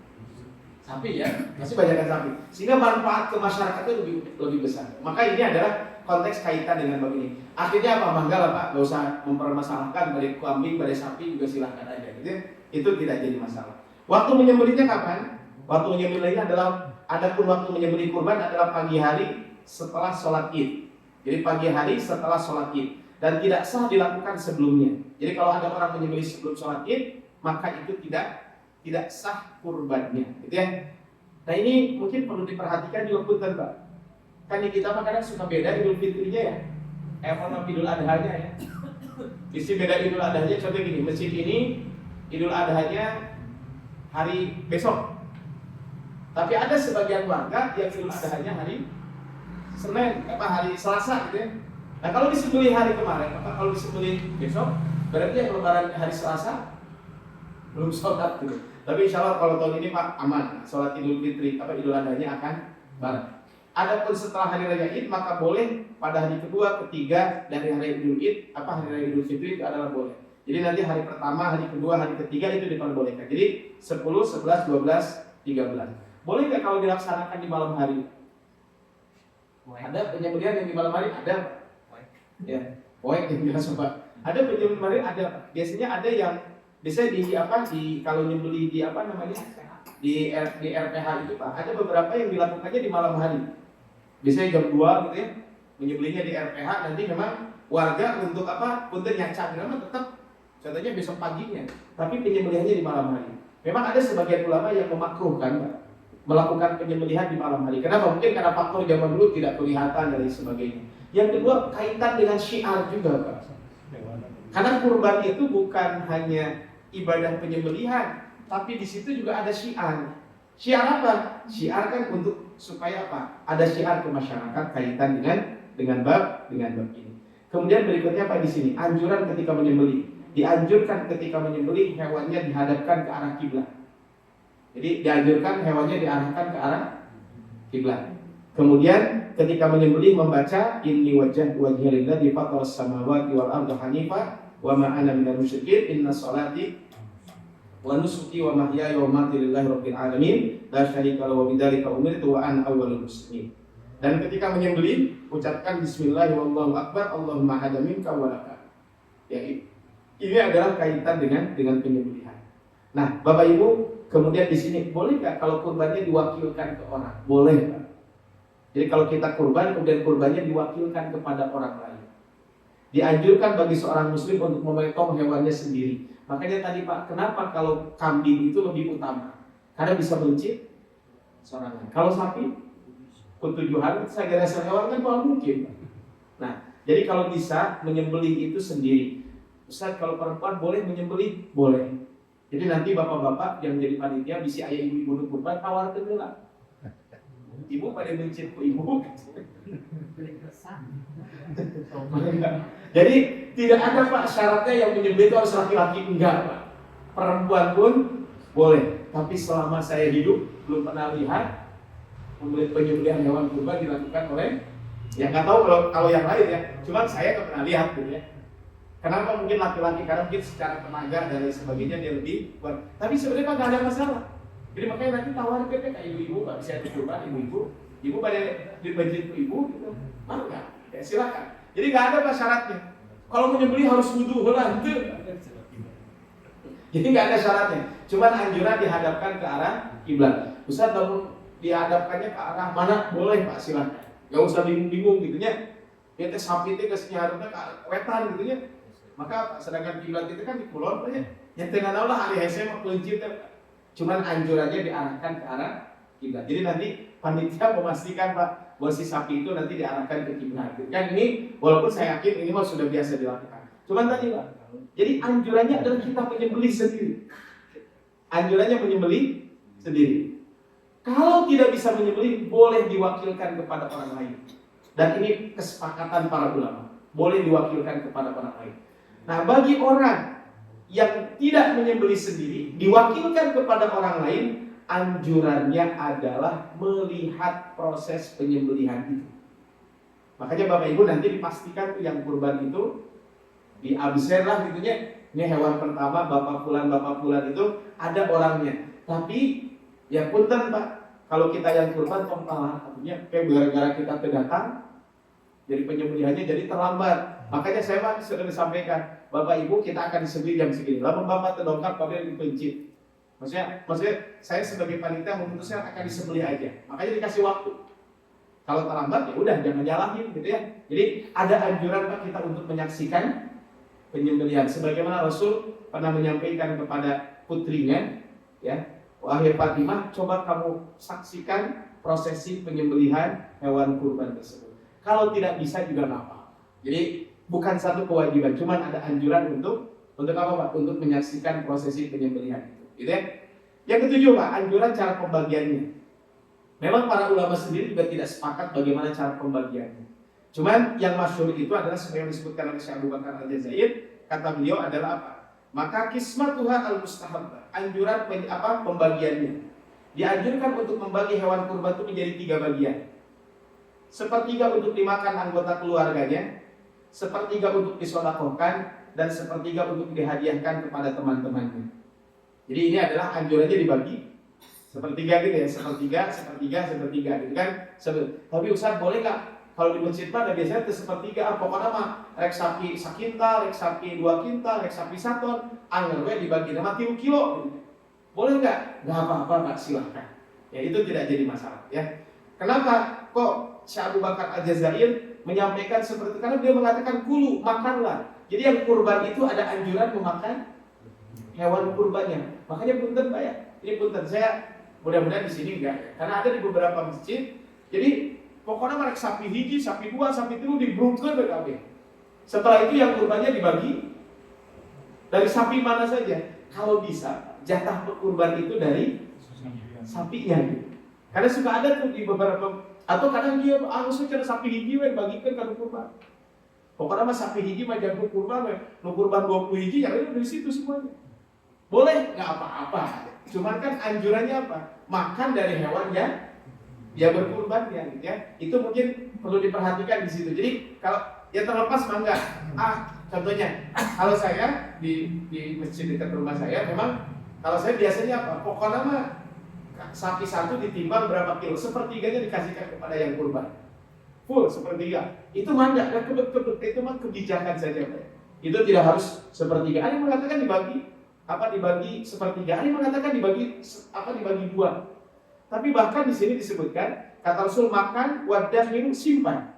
sapi ya, pasti banyakan sapi. Sehingga manfaat ke masyarakat itu lebih besar. Maka ini adalah konteks kaitan dengan begini. Akhirnya apa? Mangga lah Pak, gak usah mempermasalahkan dari kambing, dari sapi juga silahkan aja. Gitu. Itu tidak jadi masalah. Waktu menyembelihnya kapan? Waktu menyembelihnya adalah, adapun waktu menyembelih kurban adalah pagi hari setelah sholat Id. Jadi pagi hari setelah sholat Id, dan tidak sah dilakukan sebelumnya. Jadi kalau ada orang menyembelih sebelum sholat Id, maka itu tidak sah kurbannya, gitu ya. Nah ini mungkin perlu diperhatikan juga punten Pak. Kan di kita kadang suka beda Idul Fitrinya ya, Idul Adhanya ya. Isi beda Idul Adhanya, contoh gini, masjid ini Idul Adhanya hari besok. Tapi ada sebagian warga yang Idul Adhanya hari Senin, hari Selasa gitu ya. Nah kalau disembelih hari kemarin, kalau disembelih besok, berarti yang lebaran hari Selasa belum sholat gitu. Tapi insya Allah kalau tahun ini Pak aman, sholat Idul Fitri, Idul Adhanya akan bareng. Adapun setelah hari raya Id, maka boleh pada hari kedua, ketiga dari hari Idul Id, hari raya Idul Fitri itu adalah boleh. Jadi nanti hari pertama, hari kedua, hari ketiga itu diperbolehkan. Jadi 10, 11, 12, 13. Boleh nggak kalau dilaksanakan di malam hari? Ada penyembelihan yang di malam hari? Ada. Ya, poin yang jelas Pak. Ada penyembelihan hari? Ada. Biasanya ada yang biasanya di kalau nyembeli di di RPH itu Pak. Ada beberapa yang dilakukannya di malam hari. Biasanya jam 2 gitu ya. Menyembelihnya di RPH, nanti memang warga untuk untuk nyacak memang tetap contohnya besok paginya, tapi penyembelihannya di malam hari. Memang ada sebagian ulama yang memakruhkan Pak, melakukan penyembelihan di malam hari. Kenapa? Mungkin karena faktor zaman dulu tidak kelihatan dan lain sebagainya. Yang kedua, kaitan dengan syiar juga Pak. Karena kurban itu bukan hanya ibadah penyembelihan, tapi di situ juga ada syiar. Syiar apa? Syiar kan untuk supaya apa? Ada syiar ke masyarakat kaitan dengan bab ini. Kemudian berikutnya Pak di sini, anjuran ketika menyembelih. Dianjurkan ketika menyembelih hewannya dihadapkan ke arah kiblat. Jadi dianjurkan hewannya diarahkan ke arah kiblat. Kemudian ketika menyembelih membaca inni wajjahtu wajhiya lilladzi fataras samawati wal arda hanifan wa ma ana minal musyrikin inna sholati wa nusuki wa mahyaya wa mamati lillahi rabbil alamin la syarika lahu wa bidzalika umirtu wa ana awwalul muslimin. Dan ketika menyembelih ucapkan bismillah wallahu akbar Allahumma hada minka wa laka. Ya, ini adalah kaitan dengan penyembelihan. Nah, Bapak Ibu, kemudian di sini boleh nggak kalau kurbannya diwakilkan ke orang? Boleh Pak. Jadi kalau kita kurban, kemudian kurbannya diwakilkan kepada orang lain. Dianjurkan bagi seorang muslim untuk memotong hewannya sendiri. Makanya tadi Pak, kenapa kalau kambing itu lebih utama? Karena bisa mencit sorangan. Kalau sapi, ketujuhan saya kira hewan kan kalau mungkin. Nah, Jadi kalau bisa menyembelih itu sendiri. Ustaz, kalau perempuan boleh menyembelih? Boleh. Jadi nanti bapak-bapak yang jadi panitia bisa ayah ibu-ibu kurban tawarkan dulu lah. Ibu pada mencit ku ibu. Jadi tidak ada Pak syaratnya yang menyembelih itu harus laki-laki, enggak Pak. Perempuan pun boleh. Tapi selama saya hidup belum pernah lihat penyembelihan hewan kurban dilakukan oleh ya nggak tahu kalau yang lain ya. Cuman saya nggak pernah lihat gitu ya. Kenapa mungkin laki-laki? Karena mungkin secara tenaga dan lain sebagainya dia lebih kuat. Tapi sebenarnya nggak ada masalah. Jadi makanya nanti tawarin kayak ibu-ibu nggak bisa kurban ibu pada dibajin ke ibu gitu. Mau nggak? Ya silakan. Jadi nggak ada apa syaratnya. Kalau menyembelih harus wudu lah gitu. Jadi nggak ada syaratnya. Cuman anjuran dihadapkan ke arah kiblat. Ustaz, namun dihadapkannya ke arah mana? Boleh Pak, silakan. Gak usah bingung-bingung gitu nya. Kita sapi itu kesini harusnya ke wetan gitu nya. Maka sedangkan kiblat itu kan di kulon ya. Yang tengah lah hari hese mah pencit. Cuman anjurannya diarahkan ke arah kiblat. Jadi nanti panitia memastikan Pak bahwa si sapi itu nanti diarahkan ke kiblat. Kan ini walaupun saya yakin ini mah sudah biasa dilakukan. Cuman tadi Pak, jadi anjurannya adalah kita menyembelih sendiri. Anjurannya menyembelih sendiri. Kalau tidak bisa menyembelih, boleh diwakilkan kepada orang lain. Dan ini kesepakatan para ulama. Boleh diwakilkan kepada orang lain. Nah, bagi orang yang tidak menyembelih sendiri, diwakilkan kepada orang lain, anjurannya adalah melihat proses penyembelihan itu. Makanya Bapak Ibu nanti dipastikan yang kurban itu diabsen lah gitunya. Ini hewan pertama Bapak Fulan itu ada orangnya. Tapi ya punten Pak, kalau kita yang kurban total artinya kayak gara-gara kita kedatang, jadi penyembelihannya jadi terlambat. Makanya saya sudah disampaikan, Bapak Ibu kita akan disembelih jam segini. Lalu Bapak terdongkap pada dipencit. Maksudnya saya sebagai panitia memutuskan akan disembelih aja. Makanya dikasih waktu. Kalau terlambat ya udah jangan nyalahin gitu ya. Jadi ada anjuran Pak kita untuk menyaksikan penyembelihan. Sebagaimana Rasul pernah menyampaikan kepada putrinya, ya, wahai Fatimah, coba kamu saksikan prosesi penyembelihan hewan kurban tersebut. Kalau tidak bisa juga nggak apa. Jadi bukan satu kewajiban, cuman ada anjuran untuk apa Pak? Untuk menyaksikan prosesi penyembelihan itu. Gitu ya. Yang ketujuh Pak, anjuran cara pembagiannya. Memang para ulama sendiri juga tidak sepakat bagaimana cara pembagiannya. Cuman yang masyhur itu adalah seperti yang disebutkan oleh Syekh Abu Bakar Al-Jazair, kata beliau adalah apa? Maka kismatuha al-mustahabbah, anjuran pembagiannya. Dianjurkan untuk membagi hewan kurban itu menjadi 3 bagian. Sepertiga untuk dimakan anggota keluarganya, sepertiga untuk disedekahkan, dan sepertiga untuk dihadiahkan kepada teman-temannya. Jadi ini adalah anjurannya dibagi sepertiga gitu ya, sepertiga gitu kan. Tapi Ustaz boleh nggak? Kalau di masjid mah ada biasanya itu sepertiga, pokoknya mah rek sapi sakintal, rek sapi 2 kintal, rek sapi 1 ton, anggar we dibagi nama 3 kilo. Boleh nggak? Nggak apa-apa Pak, silahkan. Ya itu tidak jadi masalah ya. Kenapa kok Syekh Abu Bakar Al-Jazair menyampaikan seperti itu? Karena dia mengatakan kulu, makanlah. Jadi yang kurban itu ada anjuran memakan hewan kurbannya. Makanya punten Pak ya. Ini punten saya mudah-mudahan di sini enggak ya. Karena ada di beberapa masjid. Jadi pokoknya mereka sapi hiji, sapi 2, sapi 3 dibrungkeun ke KB. Setelah itu yang kurbannya dibagi dari sapi mana saja. Kalau bisa jatah kurban itu dari sapinya gitu. Karena suka ada tuh di beberapa, atau kadang dia harus cara sapi hiji we bagikan ke kurban. Pokoknya mah sapi hiji mah jago kurban we, nu kurban 20 hiji yang itu dari situ semuanya. Boleh enggak apa-apa. Cuman kan anjurannya apa? Makan dari hewan yang dia berkurban ya, gitu ya. Itu mungkin perlu diperhatikan di situ. Jadi kalau ya terlepas mangga. Contohnya, kalau saya di masjid dekat rumah saya, memang kalau saya biasanya apa? Pokoknya mah sapi 1 ditimbang berapa kilo, sepertiganya dikasihkan kepada yang kurban. Full sepertiga. Itu mangga, dan itu mah kebijakan saja, Pak. Itu tidak harus sepertiga. Ada yang mengatakan dibagi sepertiga. Ada yang mengatakan dibagi 2. Tapi bahkan di sini disebutkan kata Rasul makan, wadah minum simpan.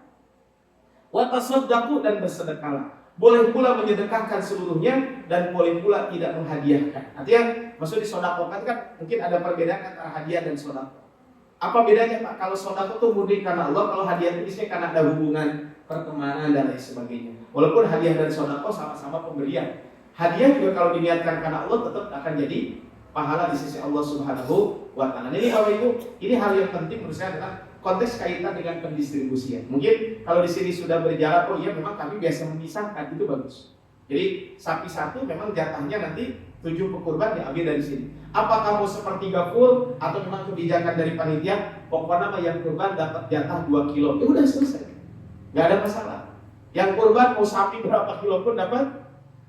Wa tasaddaqu dan bersedekahlah. Boleh pula menyedekahkan seluruhnya dan boleh pula tidak menghadiahkan. Artinya maksud disodaqohkan kan mungkin ada perbedaan antara hadiah dan sedekah. Apa bedanya Pak? Kalau sedekah itu murni karena Allah, kalau hadiah itu biasanya karena ada hubungan pertemanan dan lain sebagainya. Walaupun hadiah dan sedekah sama-sama pemberian. Hadiah juga kalau diniatkan karena Allah tetap akan jadi pahala di sisi Allah Subhanahu wa taala. Ini Bapak Ibu, ini hal yang penting menurut saya adalah konteks kaitan dengan pendistribusian. Mungkin kalau di sini sudah berjalan, oh iya memang kami biasa memisahkan, itu bagus. Jadi sapi satu memang jatahnya nanti 7 pekurban diambil dari sini. Apakah mau sepertiga full atau memang kebijakan dari panitia, pokoknya yang kurban dapat jatah 2 kilo, ya udah selesai, nggak ada masalah. Yang kurban mau sapi berapa kilo pun dapat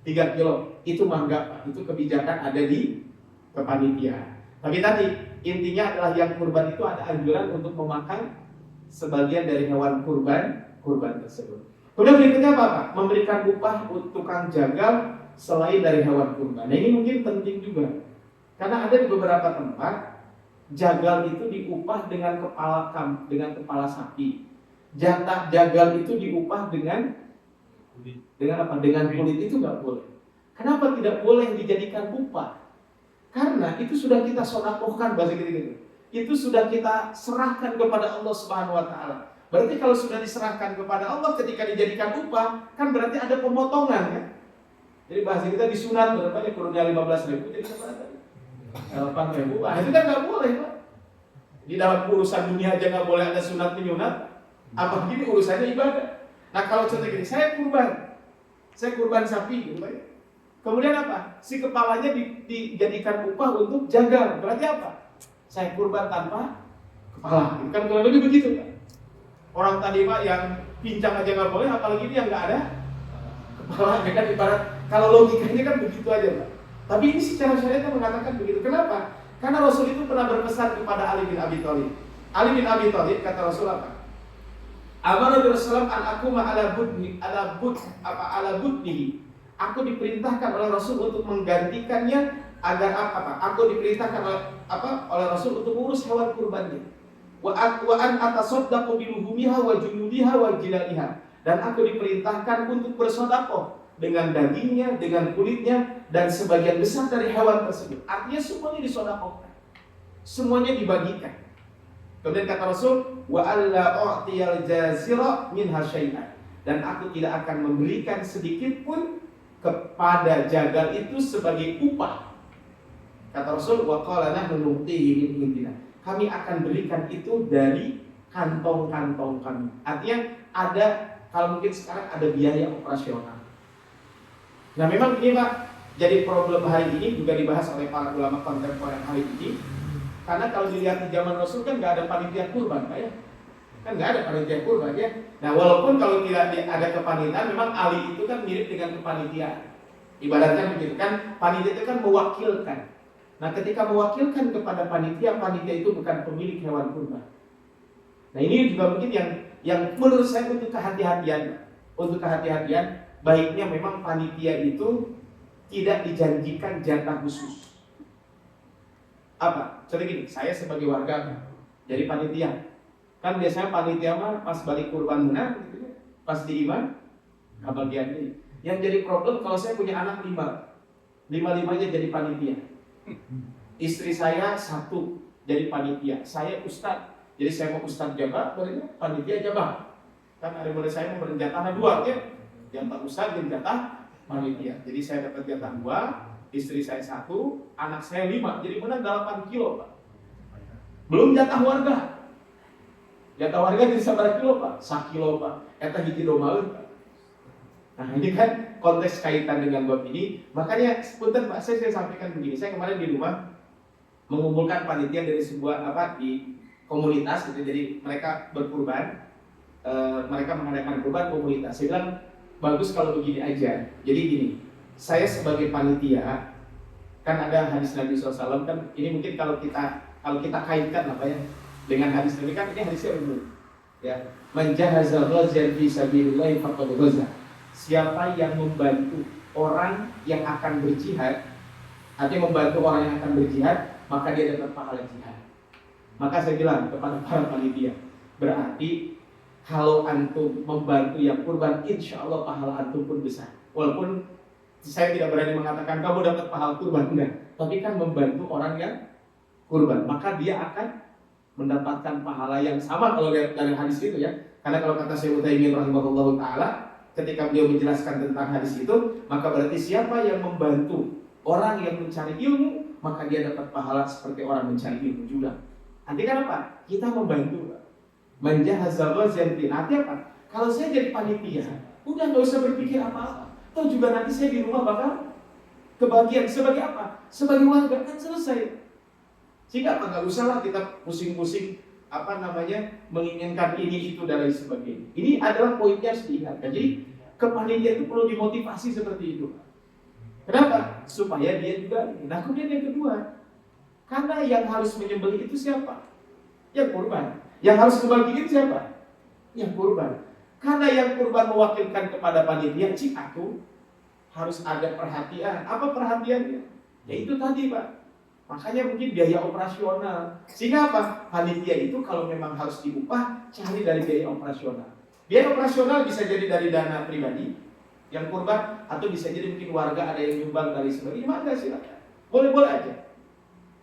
3 kilo, itu mangga Pak, itu kebijakan ada di panitia. Tapi tadi intinya adalah yang kurban itu ada anjuran untuk memakan sebagian dari hewan kurban tersebut. Kemudian berikutnya apa Pak? Memberikan upah untuk tukang jagal selain dari hewan kurban. Nah ini mungkin penting juga. Karena ada di beberapa tempat jagal itu diupah dengan kepala sapi. Jatah jagal itu diupah dengan apa? Dengan kulit, itu nggak boleh. Kenapa tidak boleh dijadikan upah? Karena itu sudah kita sedekahkan, bahasa gitu. Itu sudah kita serahkan kepada Allah Subhanahu wa taala. Berarti kalau sudah diserahkan kepada Allah ketika dijadikan upah, kan berarti ada pemotongan kan? Jadi bahasa kita disunat berapa ya, kurunnya 15.000 jadi berapa tadi? 8.000. Nah, itu kan nggak boleh Pak. Di dalam urusan dunia aja nggak boleh ada sunat menyunat, apalagi ini urusannya ibadah. Nah kalau contoh gini, saya kurban sapi gitu ya. Kemudian apa? Si kepalanya dijadikan upah untuk jagal. Berarti apa? Saya kurban tanpa kepala. Kan kurang lebih begitu Pak. Orang tadi Pak yang pincang aja nggak boleh, apalagi dia nggak ada kepala. Kan ibarat, kalau logikanya kan begitu aja Pak. Tapi ini secara syariat mengatakan begitu. Kenapa? Karena Rasul itu pernah berpesan kepada Ali bin Abi Thalib. Ali bin Abi Thalib kata Rasul apa? Amara Rasulullah an aku ala budnihi. Aku diperintahkan oleh Rasul untuk menggantikannya agar apa? Aku diperintahkan oleh Rasul untuk mengurus hewan kurbannya. Wa an atasaddaqu bi luhumiha wa junudiha wa jilaliha. Dan aku diperintahkan untuk bersedekah dengan dagingnya, dengan kulitnya, dan sebagian besar dari hewan tersebut. Artinya semuanya disedekahkan, semuanya dibagikan. Kemudian kata Rasul, wa alla u'tiyal jazira minha syai'an, dan aku tidak akan memberikan sedikit pun kepada jagal itu sebagai upah. Kata Rasul, wa qala nahnu nu'tihi min indina, kami akan berikan itu dari kantong-kantong kami. Artinya ada, kalau mungkin sekarang ada biaya operasional. Nah memang ini Pak, jadi problem hari ini juga dibahas oleh para ulama kontemporer hari ini. Karena kalau dilihat di zaman Rasul kan nggak ada panitia kurban Pak ya. Kan nggak ada panitia kurban ya. Nah walaupun kalau tidak ada kepanitiaan, memang Ali itu kan mirip dengan kepanitiaan. Ibaratnya begitu kan, panitia itu kan mewakilkan. Nah ketika mewakilkan kepada panitia, panitia itu bukan pemilik hewan kurban. Nah ini juga mungkin yang menurut saya untuk kehati-hatian, baiknya memang panitia itu tidak dijanjikan jatah khusus. Apa? Contoh gini, saya sebagai warga jadi panitia. Kan biasanya panitia mah pas balik kurban benar gitu ya. Pas di iman kebagian ini. Yang jadi problem kalau saya punya anak 5. 5-5-nya jadi panitia. Istri saya 1 jadi panitia. Saya ustaz. Jadi saya mau ustaz jabat, berarti panitia jabat. Kan ada boleh saya mau berjatah 2 ya. Jatah ustaz dan jatah panitia. Jadi saya dapat jatah 2, istri saya 1, anak saya 5. Jadi benar 8 kilo Pak. Belum jatah warga. Jatah warga jadi sabar kilo Pak, 1 kilo Pak. Eta hiji domaeun Pak. Nah ini kan konteks kaitan dengan bab ini. Makanya punten Pak, saya sampaikan begini. Saya kemarin di rumah mengumpulkan panitia dari sebuah di komunitas gitu. Jadi mereka berkurban, mereka mengadakan kurban komunitas. Saya bilang bagus kalau begini aja. Jadi gini, saya sebagai panitia, kan ada hadis Nabi SAW kan. Ini mungkin kalau kita kaitkan apa ya dengan hadis Nabi, kan ini hadisnya umum. Ya, man jahazal ghazan fi sabilillah faqad ghaza. Siapa yang membantu orang yang akan berjihad, artinya membantu orang yang akan berjihad, maka dia dapat pahala jihad. Maka saya bilang kepada para panitia, berarti kalau antum membantu yang kurban, insya Allah pahala antum pun besar. Walaupun saya tidak berani mengatakan kamu dapat pahala kurban, enggak. Tapi kan membantu orang yang kurban, maka dia akan mendapatkan pahala yang sama kalau dari hadis itu ya. Karena kalau kata Syekh Utsaimin rahimahullahu taala, ketika beliau menjelaskan tentang hadis itu, maka berarti siapa yang membantu orang yang mencari ilmu, maka dia dapat pahala seperti orang mencari ilmu juga. Artinya apa? Kita membantu. Menjahazal ghazyan fi. Artinya apa? Kalau saya jadi panitia, udah nggak usah berpikir apa-apa. Toh juga nanti saya di rumah bakal kebagian sebagai apa? Sebagai warga kan selesai. Sehingga apa? Nggak usah lah kita pusing-pusing menginginkan ini itu dan lain sebagainya. Ini adalah poinnya harus diingatkan. Jadi kepanitiaan itu perlu dimotivasi seperti itu. Kenapa? Supaya dia juga. Nah kemudian yang kedua, karena yang harus menyembelih itu siapa? Yang kurban. Yang harus membagiin siapa? Yang kurban. Karena yang kurban mewakilkan kepada panitia, aku harus ada perhatian. Apa perhatiannya? Ya itu tadi Pak. Makanya mungkin biaya operasional. Sehingga apa? Panitia itu kalau memang harus diupah, cari dari biaya operasional. Biaya operasional bisa jadi dari dana pribadi yang kurban, atau bisa jadi mungkin warga ada yang nyumbang dari sebagainya. Maka silakan. Boleh-boleh aja.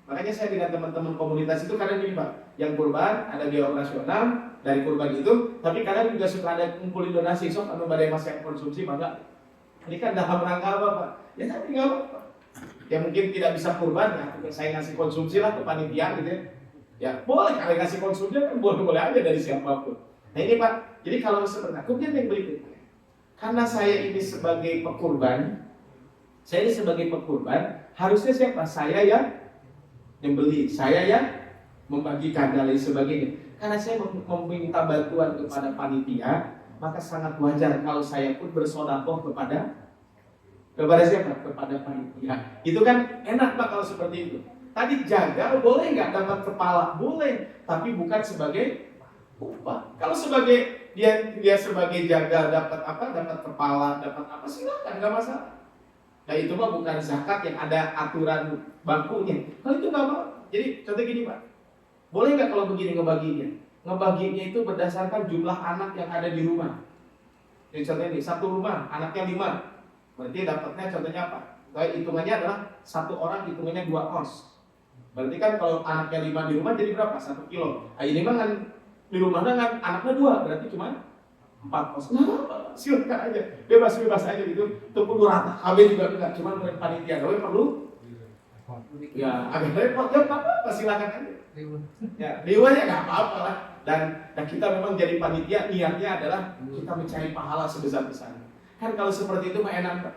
Makanya saya dengan teman-teman komunitas itu kadang gini Pak, yang kurban ada biaya operasional dari kurban itu, tapi kadang juga suka ada kumpulin donasi. Sok anu badai mas yang konsumsi, maka ini kan dalam rangka apa Pak? Ya tapi nggak apa-apa. Ya mungkin tidak bisa kurban, ya saya ngasih konsumsi lah ke panitia gitu ya. Ya boleh, kalau ngasih konsumsi kan boleh-boleh aja dari siapapun. Nah ini Pak, jadi kalau seperti itu, kemudian yang berikutnya, karena saya ini sebagai pekurban, harusnya siapa? Saya yang membeli, saya yang membagikan dan lain sebagainya. Karena saya meminta bantuan kepada panitia, maka sangat wajar kalau saya pun bersedekah kepada siapa? Kepada panitia. Itu kan enak Pak kalau seperti itu. Tadi jagal boleh nggak dapat kepala? Boleh, tapi bukan sebagai upah. Kalau sebagai dia sebagai jagal dapat apa? Dapat kepala, dapat apa? Silakan, nggak masalah. Nah itu mah bukan zakat yang ada aturan bakunya. Kalau itu nggak apa. Jadi contoh gini Pak, boleh nggak kalau begini ngebaginya? Ngebaginya itu berdasarkan jumlah anak yang ada di rumah. Jadi contohnya ini, satu rumah anaknya 5. Berarti dapatnya contohnya apa? Hitungannya adalah satu orang hitungannya 2 os. Berarti kan kalau anaknya 5 di rumah jadi berapa? 1 kilo. Nah, ini mah kan di rumahnya kan anaknya 2, berarti cuma 4 os. Nah, silakan aja, bebas aja gitu. Itu perlu rata. KB juga enggak, cuma panitia doang perlu. Ya agak repot ya apa? Silakan aja. Ya, riwayatnya nggak apa-apa lah. Dan kita memang jadi panitia niatnya adalah kita mencari pahala sebesar-besarnya. Kan kalau seperti itu mah enak Pak.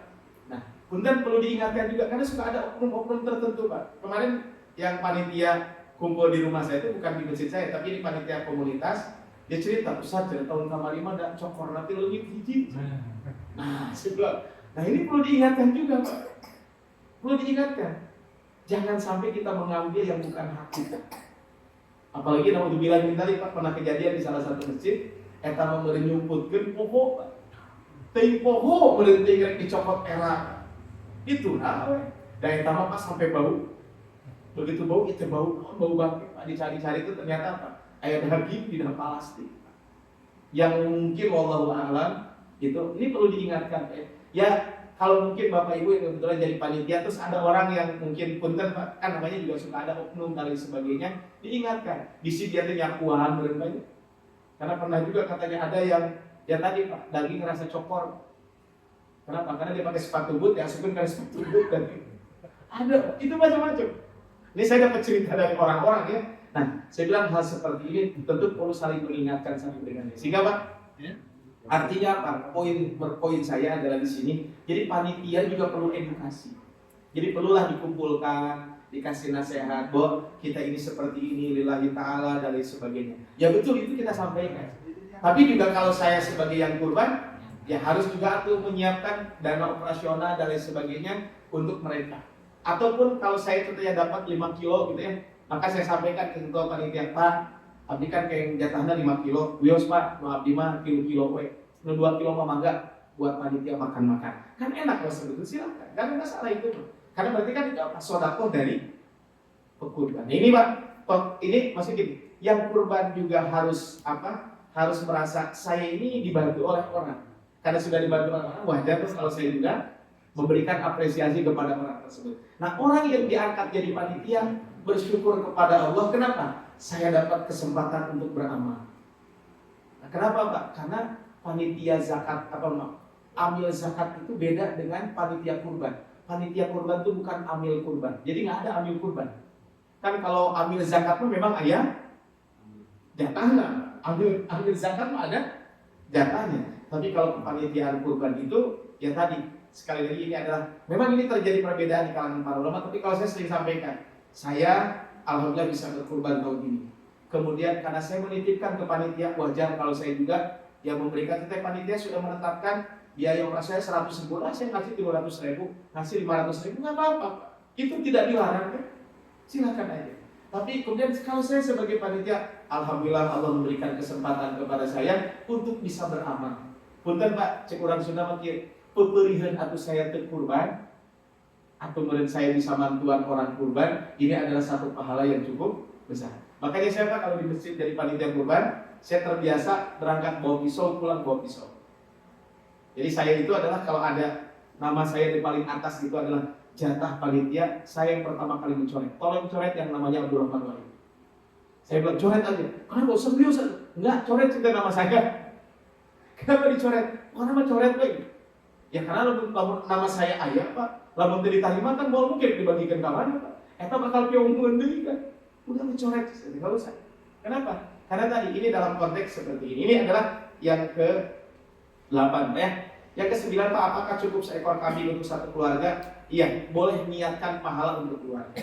Nah, kemudian perlu diingatkan juga karena suka ada oknum-oknum tertentu Pak. Kemarin yang panitia kumpul di rumah saya itu bukan di masjid saya, tapi di panitia komunitas. Dia cerita, Ustaz, dari tahun kamari mah ada cokor nanti lebih hiji. Nah, nah ini perlu diingatkan juga Pak. Perlu diingatkan. Jangan sampai kita mengambil yang bukan hak kita. Apalagi naudzubillah min dzalik Pak, pernah kejadian di salah satu masjid, eta memberi nyumputkeun poho Pak. Teuing poho berhenti rek dicopot era. Itu we. Da eta mah pas sampai bau. Begitu bau itu bau bangke Pak, dicari-cari itu ternyata apa? Aya daging di dalam plastik. Yang mungkin wallahu a'lam itu ini perlu diingatkan ya. Kalau mungkin Bapak Ibu yang kebetulan jadi panitia, terus ada orang yang mungkin punten Pak, kan namanya juga suka ada oknum dan lain sebagainya, diingatkan, di sini ada nyakuan berbanyak. Karena pernah juga katanya ada yang, ya tadi Pak, daging rasa cokor. Kenapa? Karena dia pakai sepatu boot, ya asukin kan sepatu boot dan ada, itu macam-macam. Ini saya dapat cerita dari orang-orang ya. Nah, saya bilang hal seperti ini tentu perlu saling mengingatkan saling dengannya. Sehingga Pak, artinya apa? Poin saya adalah di sini. Jadi panitia juga perlu edukasi. Jadi perlulah dikumpulkan, dikasih nasihat bahwa kita ini seperti ini, lillahi ta'ala dan lain sebagainya. Ya betul itu kita sampaikan. Tapi juga kalau saya sebagai yang kurban, ya harus juga tuh menyiapkan dana operasional dan lain sebagainya untuk mereka. Ataupun kalau saya tentunya dapat 5 kilo gitu ya, maka saya sampaikan ke ketua panitia, Pak, abdi kan kayak jatahnya 5 kilo, wios Pak, no abdi mah kilo we, 2 kilo mah mangga buat panitia makan-makan. Kan enak kalau seperti itu, silakan, gak ada masalah itu. Karena berarti kan itu apa? Sedekah dari pekurban. Ini Pak, ini masih gini, yang kurban juga harus apa? Harus merasa saya ini dibantu oleh orang. Karena sudah dibantu oleh orang, wajar terus kalau saya juga memberikan apresiasi kepada orang tersebut. Nah orang yang diangkat jadi panitia bersyukur kepada Allah. Kenapa? saya dapat kesempatan untuk beramal. Nah, kenapa Pak? Karena panitia zakat amil zakat itu beda dengan panitia kurban. Panitia kurban itu bukan amil kurban. Jadi nggak ada amil kurban. Kan kalau amil zakat itu memang ayah jatahnya. Amil zakat itu ada jatahnya. Tapi kalau kepanitiaan kurban itu ya tadi sekali lagi ini adalah memang ini terjadi perbedaan di kalangan para ulama. Tapi kalau saya sering sampaikan, saya alhamdulillah bisa berkurban tahun ini. Kemudian karena saya menitipkan ke panitia, wajar kalau saya juga yang memberikan. Setiap panitia sudah menetapkan biaya umrah saya 100.000, saya ngasih 200.000, ngasih 500.000, nggak apa-apa. Itu tidak dilarang kan? Silakan aja. Tapi kemudian kalau saya sebagai panitia, alhamdulillah Allah memberikan kesempatan kepada saya untuk bisa beramal. Punten Pak, cek orang Sunda makin peperihan atau saya terkurban, atau kemudian saya bisa mantuan orang kurban, ini adalah satu pahala yang cukup besar. Makanya saya Pak kalau di masjid dari panitia kurban, saya terbiasa berangkat bawa pisau, pulang bawa pisau. Jadi saya itu adalah kalau ada nama saya di paling atas itu adalah jatah panitia, saya yang pertama kali mencoret. Tolong coret yang namanya Abdul Rahman Wali. Saya bilang coret aja. Kenapa serius? Enggak, coret juga nama saya. Kenapa dicoret? Nama coret lagi. Ya karena nama saya ayah Pak. Lamun teu diterima kan mau mungkin dibagikan ke mana Pak. Eta bakal piongkeun deui kan. Udah dicoret, enggak usah. Kenapa? Karena tadi ini dalam konteks seperti ini. Ini adalah yang ke-8 ya. Yang ke-9 Pak, apakah cukup seekor kambing untuk satu keluarga? Iya, boleh niatkan pahala untuk keluarga.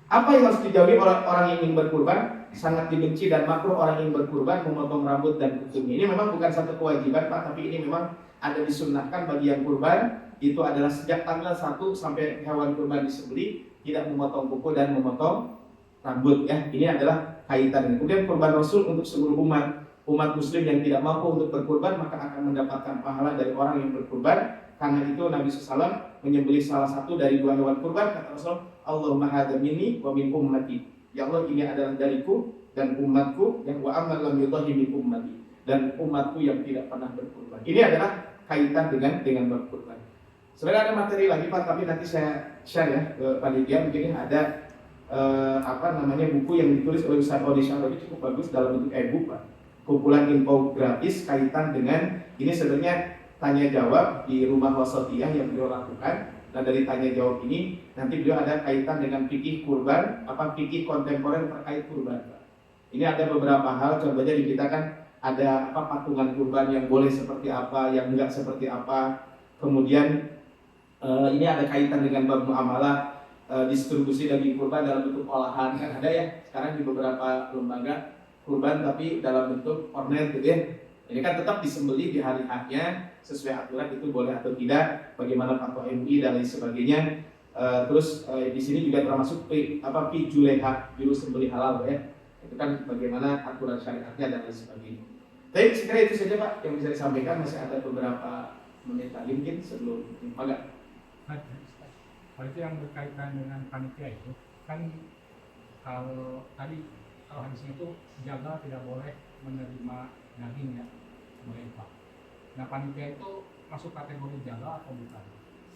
Apa yang harus dijauhi orang yang ingin berkurban? Sangat dibenci dan makruh orang yang berkurban memotong rambut dan kukunya. Ini memang bukan satu kewajiban Pak, tapi ini memang ada disunnahkan bagi yang kurban. Itu adalah sejak tanggal 1 sampai hewan kurban disembelih tidak memotong kuku dan memotong rambut ya. Ini adalah kaitannya. Kemudian kurban Rasul untuk seluruh umat muslim yang tidak mampu untuk berkurban maka akan mendapatkan pahala dari orang yang berkurban. Karena itu Nabi SAW menyembelih salah satu dari 2 hewan kurban. Kata Rasul, Allahumma hadza minni wa min ummati. Ya Allah, ini adalah dariku dan umatku, yang wa amman lam yudhahi min ummati, dan umatku yang tidak pernah berkurban. Ini adalah kaitan dengan berkurban. Sebenarnya ada materi lagi Pak, tapi nanti saya share ya ke panitia. Mungkin ada buku yang ditulis oleh Ustaz Odi Syarawi, cukup bagus dalam bentuk e-book Pak. Kumpulan infografis kaitan dengan ini sebenarnya tanya jawab di rumah wasatiyah yang beliau lakukan. Dan dari tanya jawab ini nanti beliau ada kaitan dengan fikih kurban, fikih kontemporer terkait kurban Pak. Ini ada beberapa hal, contohnya di kita kan ada patungan kurban yang boleh seperti apa, yang enggak seperti apa. Kemudian ini ada kaitan dengan bab muamalah, distribusi daging kurban dalam bentuk olahan kan ada ya sekarang di beberapa lembaga kurban tapi dalam bentuk ornet gitu ya. Ini kan tetap disembelih di hari haknya sesuai aturan, itu boleh atau tidak, bagaimana fatwa MUI dan lain sebagainya. Terus di sini juga termasuk fi juleha, juru sembelih halal ya. Itu kan bagaimana aturan syariatnya dan lain sebagainya. Tapi sekiranya itu saja Pak yang bisa disampaikan. Masih ada beberapa menit lagi mungkin sebelum agak. Kalau itu yang berkaitan dengan panitia itu kan, kalau hadisnya itu jaga tidak boleh menerima daging ya, boleh Pak. Nah panitia itu masuk kategori jaga atau bukan?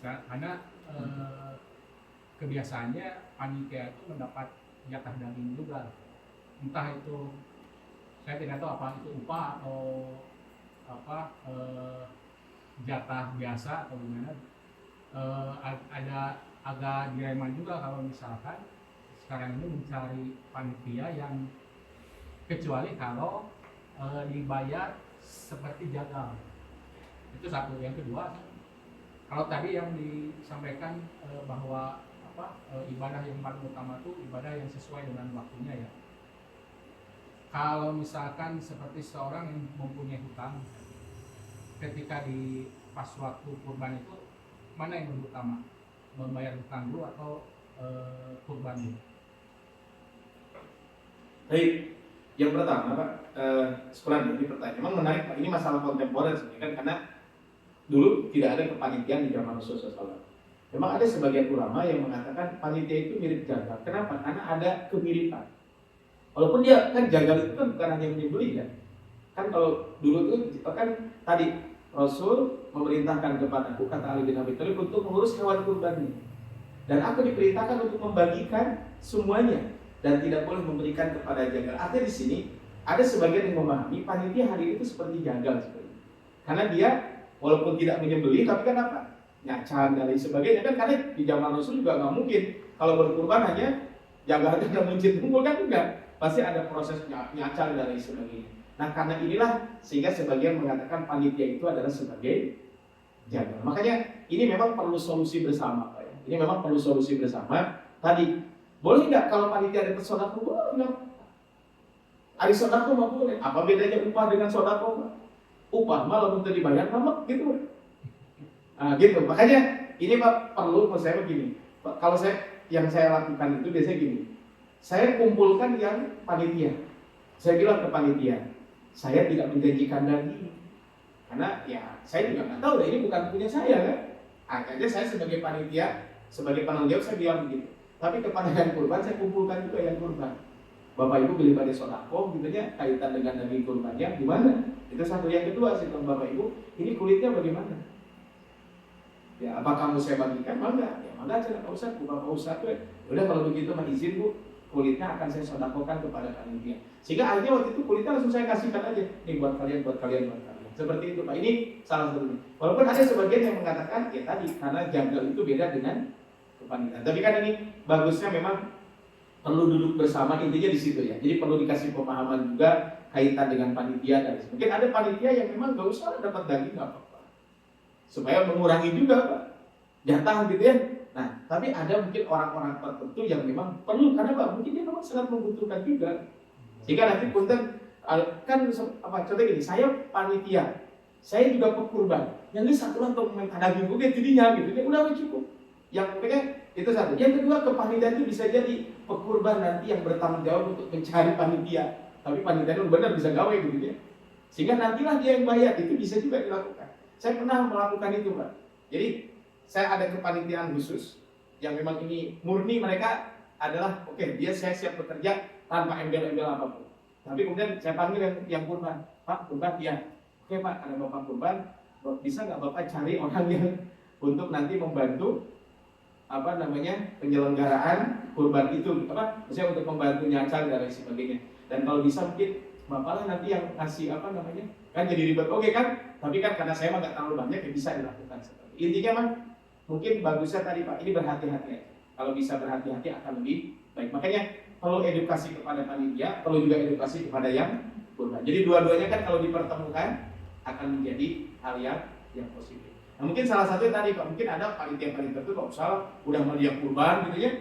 Karena kebiasaannya panitia itu mendapat jatah daging juga. Entah itu saya tidak tahu apa itu upah atau jatah biasa atau gimana. Ada agak dilema juga kalau misalkan sekarang ini mencari panitia yang kecuali kalau dibayar seperti jagal. Itu satu. Yang kedua, kalau tadi yang disampaikan bahwa ibadah yang paling utama itu ibadah yang sesuai dengan waktunya ya. Kalau misalkan seperti seorang yang mempunyai hutang, ketika di pas waktu kurban itu mana yang lebih utama? Membayar hutang dulu atau kurban dulu? Baik, yang pertama Pak, sekolah ini pertanyaan memang menarik Pak. Ini masalah kontemporer sebenarnya kan, karena dulu tidak ada kepanitiaan di zaman Rasulullah SAW. Memang ada sebagian ulama yang mengatakan panitia itu mirip jagal. Kenapa? Karena ada kemiripan. Walaupun dia kan jagal itu kan bukan hanya menyembelih ya. Kan kalau dulu itu kan tadi Rasul memerintahkan kepadaku, kata Ali bin Abi Thalib, untuk mengurus hewan kurban ini. Dan aku diperintahkan untuk membagikan semuanya. dan tidak boleh memberikan kepada jagal. Artinya di sini ada sebagian yang memahami panitia hari itu seperti jagal sebenarnya. Karena dia walaupun tidak menyembelih tapi kan apa? Nyacang dan lain sebagainya kan, karena di zaman Rasul juga nggak mungkin kalau berkurban hanya jagal dan mencit kumpul kan enggak. Pasti ada proses nyacang dan lain sebagainya. Nah karena inilah sehingga sebagian mengatakan panitia itu adalah sebagai jagal. Makanya ini memang perlu solusi bersama Pak ya. Ini memang perlu solusi bersama. Tadi boleh nggak kalau panitia ada sodako? Boleh nggak? Ada sodako mah boleh. Apa bedanya upah dengan sodako? Upah malah untuk dibayar nama gitu. Nah, gitu. Makanya ini Pak perlu menurut saya begini. Pak, kalau yang saya lakukan itu biasanya gini. Saya kumpulkan yang panitia. Saya bilang ke panitia, saya tidak menjanjikan daging. Karena ya saya juga nggak tahu, ini bukan punya saya kan. Akhirnya saya sebagai panitia, sebagai penanggung jawab saya bilang begitu. Tapi kepada yang kurban saya kumpulkan juga yang kurban. Bapak Ibu beli pada sodako, gitu ya, kaitan dengan daging kurbannya gimana? Itu satu. Yang kedua sih Bapak Ibu, ini kulitnya bagaimana? Ya apakah mau saya bagikan? Mangga, ya mangga aja Pak Ustadz, Pak Ustadz tuh. Udah kalau begitu mah izin Bu, kulitnya akan saya sodakokan kepada panitia. Sehingga akhirnya waktu itu kulitnya langsung saya kasihkan aja, nih buat kalian, buat kalian, buat kalian. Seperti itu Pak. Ini salah satunya. Walaupun ada sebagian yang mengatakan ya tadi karena jagal itu beda dengan kepanitiaan. Tapi kan ini bagusnya memang perlu duduk bersama, intinya di situ ya. Jadi perlu dikasih pemahaman juga kaitan dengan panitia dan mungkin ada panitia yang memang gak usah dapat daging nggak apa-apa. Supaya mengurangi juga Pak jatah gitu ya. Nah, tapi ada mungkin orang-orang tertentu yang memang perlu karena Pak mungkin dia memang sangat membutuhkan juga. Sehingga nanti punten kan apa contohnya gini, saya panitia, saya juga pekurban. Yang ini satu lah untuk meminta daging gue jadinya gitu. Ya udah cukup. Yang pokoknya itu satu. Yang kedua kepanitiaan itu bisa jadi pekurban nanti yang bertanggung jawab untuk mencari panitia. Tapi panitia itu benar bisa gawe gitu ya. Sehingga nantilah dia yang bayar, itu bisa juga dilakukan. Saya pernah melakukan itu Pak. Jadi saya ada kepanitiaan khusus yang memang ini murni mereka adalah oke, dia saya siap bekerja tanpa embel-embel apapun. Tapi kemudian saya panggil yang kurban, Pak kurban ya, oke Pak ada Bapak kurban, bisa nggak Bapak cari orang yang untuk nanti membantu apa namanya penyelenggaraan kurban itu, apa misalnya untuk membantu nyacang dan lain sebagainya. Dan kalau bisa mungkin Bapak lah nanti yang kasih apa namanya, kan jadi ribet oke kan, tapi kan karena saya mah nggak terlalu banyak ya bisa dilakukan seperti itu. Intinya mah mungkin bagusnya tadi Pak ini berhati-hati aja. Kalau bisa berhati-hati akan lebih baik. Makanya perlu edukasi kepada panitia, perlu juga edukasi kepada yang kurban. Jadi dua-duanya kan kalau dipertemukan akan menjadi hal yang positif. Nah, mungkin salah satunya tadi Pak, mungkin ada panitia-panitia itu kalau salah udah mau dia kurban gitu ya.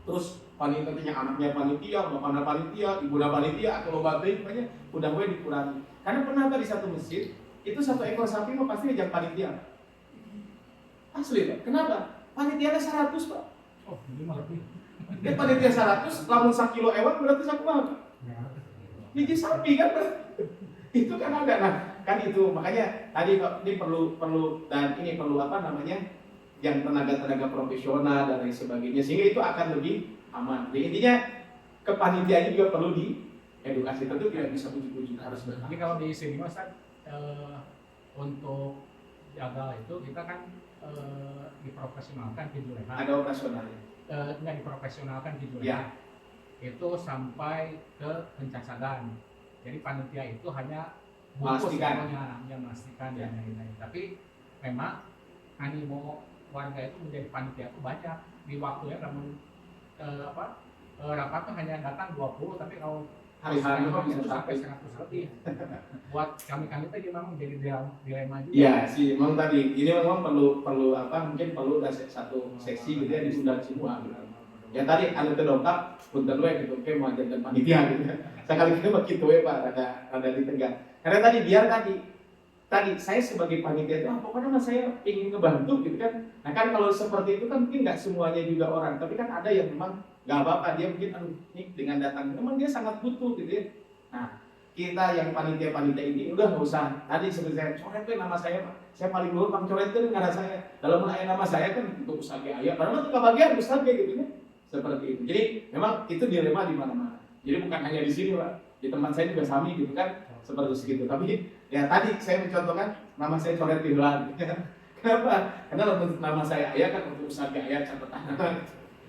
Terus panitianya anaknya panitia, bapaknya panitia, ibunya panitia atau lomba pokoknya udah mulai dikurangi. Karena pernah Pak di satu masjid, itu satu ekor sapi mah pasti ngejak panitia. Asli Pak. Kenapa? Panitianya 100 Pak. Oh, ini mah lebih. Dia panitia 100, lamun 1 kilo ewan berarti 1 mahal. Biji sapi kan itu kan ada. Nah, kan itu makanya tadi Pak ini perlu dan ini perlu apa namanya? Yang tenaga-tenaga profesional dan lain sebagainya sehingga itu akan lebih aman. Jadi intinya kepanitiaan juga perlu diedukasi, tentu tidak bisa ujuk-ujuk harus benar. Tapi kalau di sini Mas untuk jagal itu kita kan diprofesionalkan di Juleha. Ada operasionalnya. Nggak diprofesionalkan di Juleha. Ya. Itu sampai ke pencacadan. Jadi panitia itu hanya bungkus memastikan dan lain-lain. Tapi memang animo warga itu menjadi panitia itu banyak di waktu ya, namun rapat tuh hanya datang 20, tapi kalau hari-hari itu sampai 100 lebih. Buat kami itu memang menjadi dilema juga. Iya sih, memang tadi ini memang perlu apa mungkin perlu ada satu seksi gitu ya diundang semua gitu. Ya tadi anu teu dongkap punten we gitu ke mau jadi panitia gitu. Sekali kita begitu we Pak rada ditegang. Karena tadi saya sebagai panitia itu pokoknya mas saya ingin ngebantu gitu kan. Nah kan kalau seperti itu kan mungkin nggak semuanya juga orang, tapi kan ada yang memang nggak apa-apa dia mungkin nih dengan datang memang dia sangat butuh gitu ya. Nah kita yang panitia ini udah nggak usah tadi seperti saya coret tuh nama saya Pak, saya paling dulu Bang coret tuh nggak ada saya dalam mengenai nama saya kan untuk usaha ayah karena itu kebagian besar kayak gitu ya seperti itu. Jadi memang itu dilema di mana-mana. Jadi bukan hanya di sini Pak, di tempat saya juga sami gitu kan seperti segitu. Tapi ya tadi saya mencontohkan nama saya coret di bulan. Kenapa? Karena nama saya ayah kan untuk usaha ayah catatan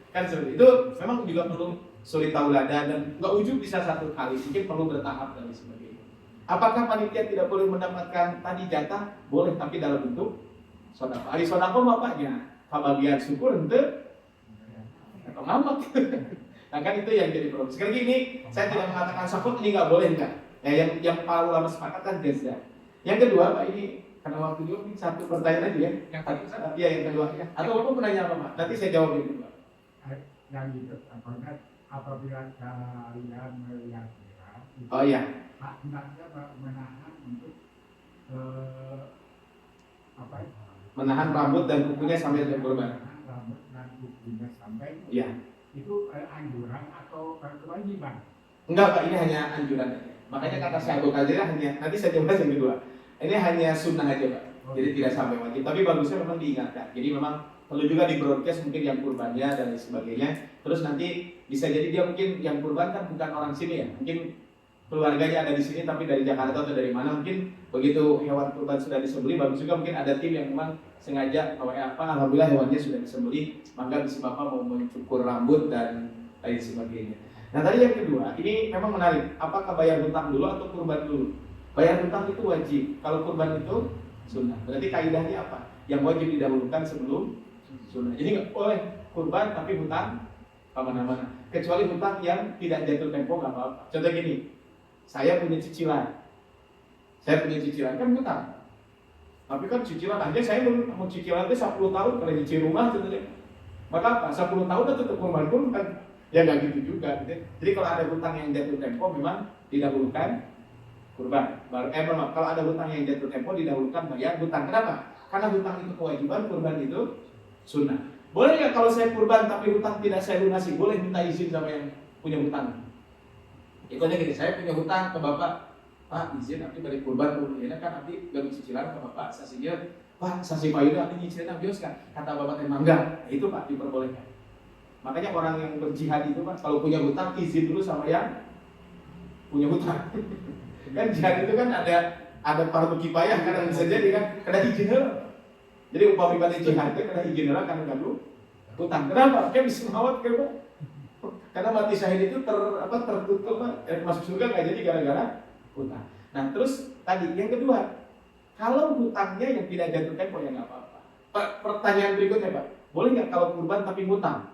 kan seperti itu. Memang juga perlu suri tauladan dan nggak ujub bisa satu kali, mungkin perlu bertahap dan sebagainya. Apakah panitia tidak boleh mendapatkan tadi jatah? Boleh, tapi dalam bentuk sodako. Hari sodako bapaknya, kebagian syukur ente atau ngambek. Nah kan itu yang jadi problem. Sekali lagi ini saya tidak mengatakan syukur ini nggak boleh enggak. Ya, yang para ulama sepakat kan jazza. Yang kedua Pak, ini karena waktu dulu mungkin satu pertanyaan aja ya. Yang tadi Iya yang kedua. Atau Bapak menanya apa Pak? Nanti saya jawab itu Pak. yang itu apabila kalian melihat Oh iya. hendaknya menahan untuk apa ya? Menahan rambut dan kukunya sampai berkorban. Menahan rambut dan kukunya sampai. Iya. Itu anjuran atau kewajiban? Enggak Pak, ini hanya anjuran aja. Makanya kata saya Abu Qadir hanya, nanti saya jawab yang kedua. Ini hanya sunnah aja Pak. Jadi tidak sampai wajib. Tapi bagusnya memang diingatkan. Jadi memang perlu juga di broadcast mungkin yang kurbannya dan lain sebagainya. Terus nanti bisa jadi dia mungkin yang kurban kan bukan orang sini ya. Mungkin keluarganya ada di sini tapi dari Jakarta atau dari mana. Mungkin begitu hewan kurban sudah disembelih, bagus juga mungkin ada tim yang memang sengaja alhamdulillah hewannya sudah disembelih, maka bisa Bapak mau mencukur rambut dan lain sebagainya. Nah tadi yang kedua, ini memang menarik. Apakah bayar hutang dulu atau kurban dulu? Bayar hutang itu wajib. Kalau kurban itu sunnah. Berarti kaidahnya apa? Yang wajib didahulukan sebelum sunnah. Jadi nggak boleh kurban tapi hutang kemana-mana. Kecuali hutang yang tidak jatuh tempo nggak apa-apa. Contoh gini, saya punya cicilan. Saya punya cicilan kan hutang. Tapi kan cicilan aja saya mau cicilan itu 10 tahun kalau nyicil rumah contohnya. Maka apa? 10 tahun itu untuk kurban pun kan ya nggak gitu juga. Gitu. Jadi kalau ada hutang yang jatuh tempo memang didahulukan kurban. Kalau ada hutang yang jatuh tempo didahulukan bayar hutang. Kenapa? Karena hutang itu kewajiban, kurban itu sunnah. Boleh nggak kalau saya kurban tapi hutang tidak saya lunasi? Boleh minta izin sama yang punya hutang. Ikutnya gini, saya punya hutang ke bapak, Pak izin nanti balik kurban dulu. Ya kan nanti gak cicilan ke bapak, sasinya Pak sasi payuda nanti nyicilin bios kan? Kata bapak emang enggak. Nah, itu Pak diperbolehkan. Makanya orang yang berjihad itu Pak kalau punya hutang izin dulu sama yang punya hutang. Kan jihad itu kan ada fardu kifayah karena bisa jadi kan kena izin dulu. Jadi upah pribadi jihad itu kena izin dulu karena ganggu hutang. Kenapa? Kayak bisa ngawat ke Pak. Karena mati syahid itu tertutup Pak. Masuk surga nggak jadi gara-gara hutang. Nah terus tadi yang kedua, kalau hutangnya yang tidak jatuh tempo ya nggak apa-apa. Pak, pertanyaan berikutnya Pak, boleh nggak kalau kurban tapi hutang?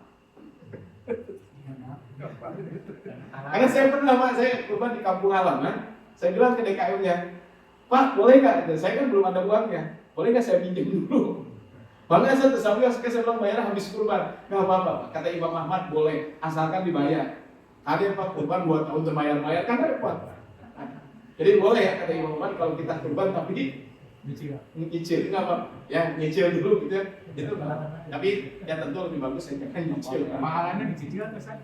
Karena saya pernah Pak, saya kurban di kampung halaman. Saya bilang ke DKM-nya, Pak boleh nggak? Saya kan belum ada uangnya, boleh nggak saya pinjam dulu? Makanya saya bilang bayar habis kurban, nggak apa-apa. Kata Imam Ahmad boleh, asalkan dibayar. Ada yang Pak kurban 2 tahun terbayar-bayar kan repot. Jadi boleh ya kata Imam Ahmad kalau kita kurban tapi nyicil, nggak apa? Ya nyicil dulu gitu ya. Itu tapi ya tentu lebih bagus ya kan nyicil. Pahalanya dicicil atau saya?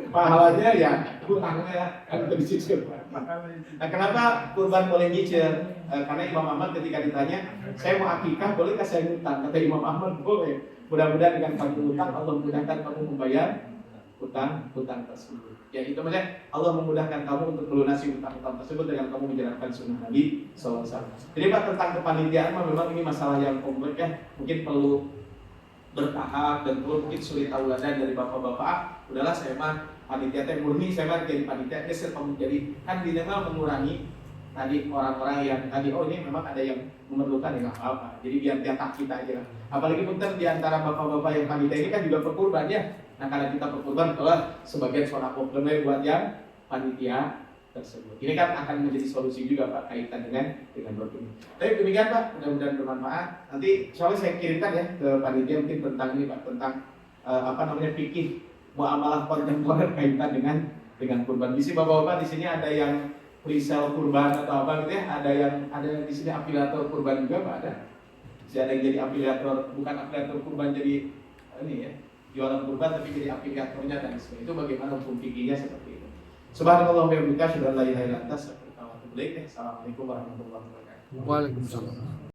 Pahalanya ya hutangnya kan dicicil. Nah kenapa kurban boleh nyicil? Karena Imam Ahmad ketika ditanya, saya mau akikah bolehkah saya hutang? Kata Imam Ahmad boleh. Mudah-mudahan dengan kamu hutang Allah mudahkan kamu membayar hutang tersebut. Ya itu maksudnya Allah memudahkan kamu untuk melunasi hutang tersebut dengan kamu menjalankan sunnah Nabi SAW. Jadi Pak tentang kepanitiaan memang ini masalah yang kompleks ya. Mungkin perlu bertahap dan perlu mungkin sulit tauladan dari bapak-bapak. Udahlah saya mah panitia teh murni, saya mah jadi panitia saya jadi kan didengar mengurangi tadi orang-orang yang tadi ini memang ada yang memerlukan ya nggak apa-apa. Jadi biar jatah kita aja lah. Apalagi punten di antara bapak-bapak yang panitia ini kan juga pekurban ya. Nah karena kita berkorban adalah sebagian sodako buat yang panitia tersebut. Ini kan akan menjadi solusi juga Pak kaitan dengan ini. Tapi demikian Pak, mudah-mudahan bermanfaat. Nanti soalnya saya kirimkan ya ke panitia mungkin tentang ini Pak, tentang fikih muamalah kontemporer kaitan dengan kurban. Di sini bapak-bapak di sini ada yang presale kurban atau apa gitu ya. Ada di sini afiliator kurban juga Pak ada. Bisa ada yang jadi afiliator, bukan afiliator kurban jadi ini ya. Jualan kurban tapi jadi afiliatornya dan sebagainya. Itu bagaimana hukum fikihnya seperti itu. Subhanallah wa bihamdihi, asyhadu an la ilaha illa anta, astaghfiruka wa atubu ilaik. Assalamualaikum warahmatullahi wabarakatuh. Waalaikumsalam.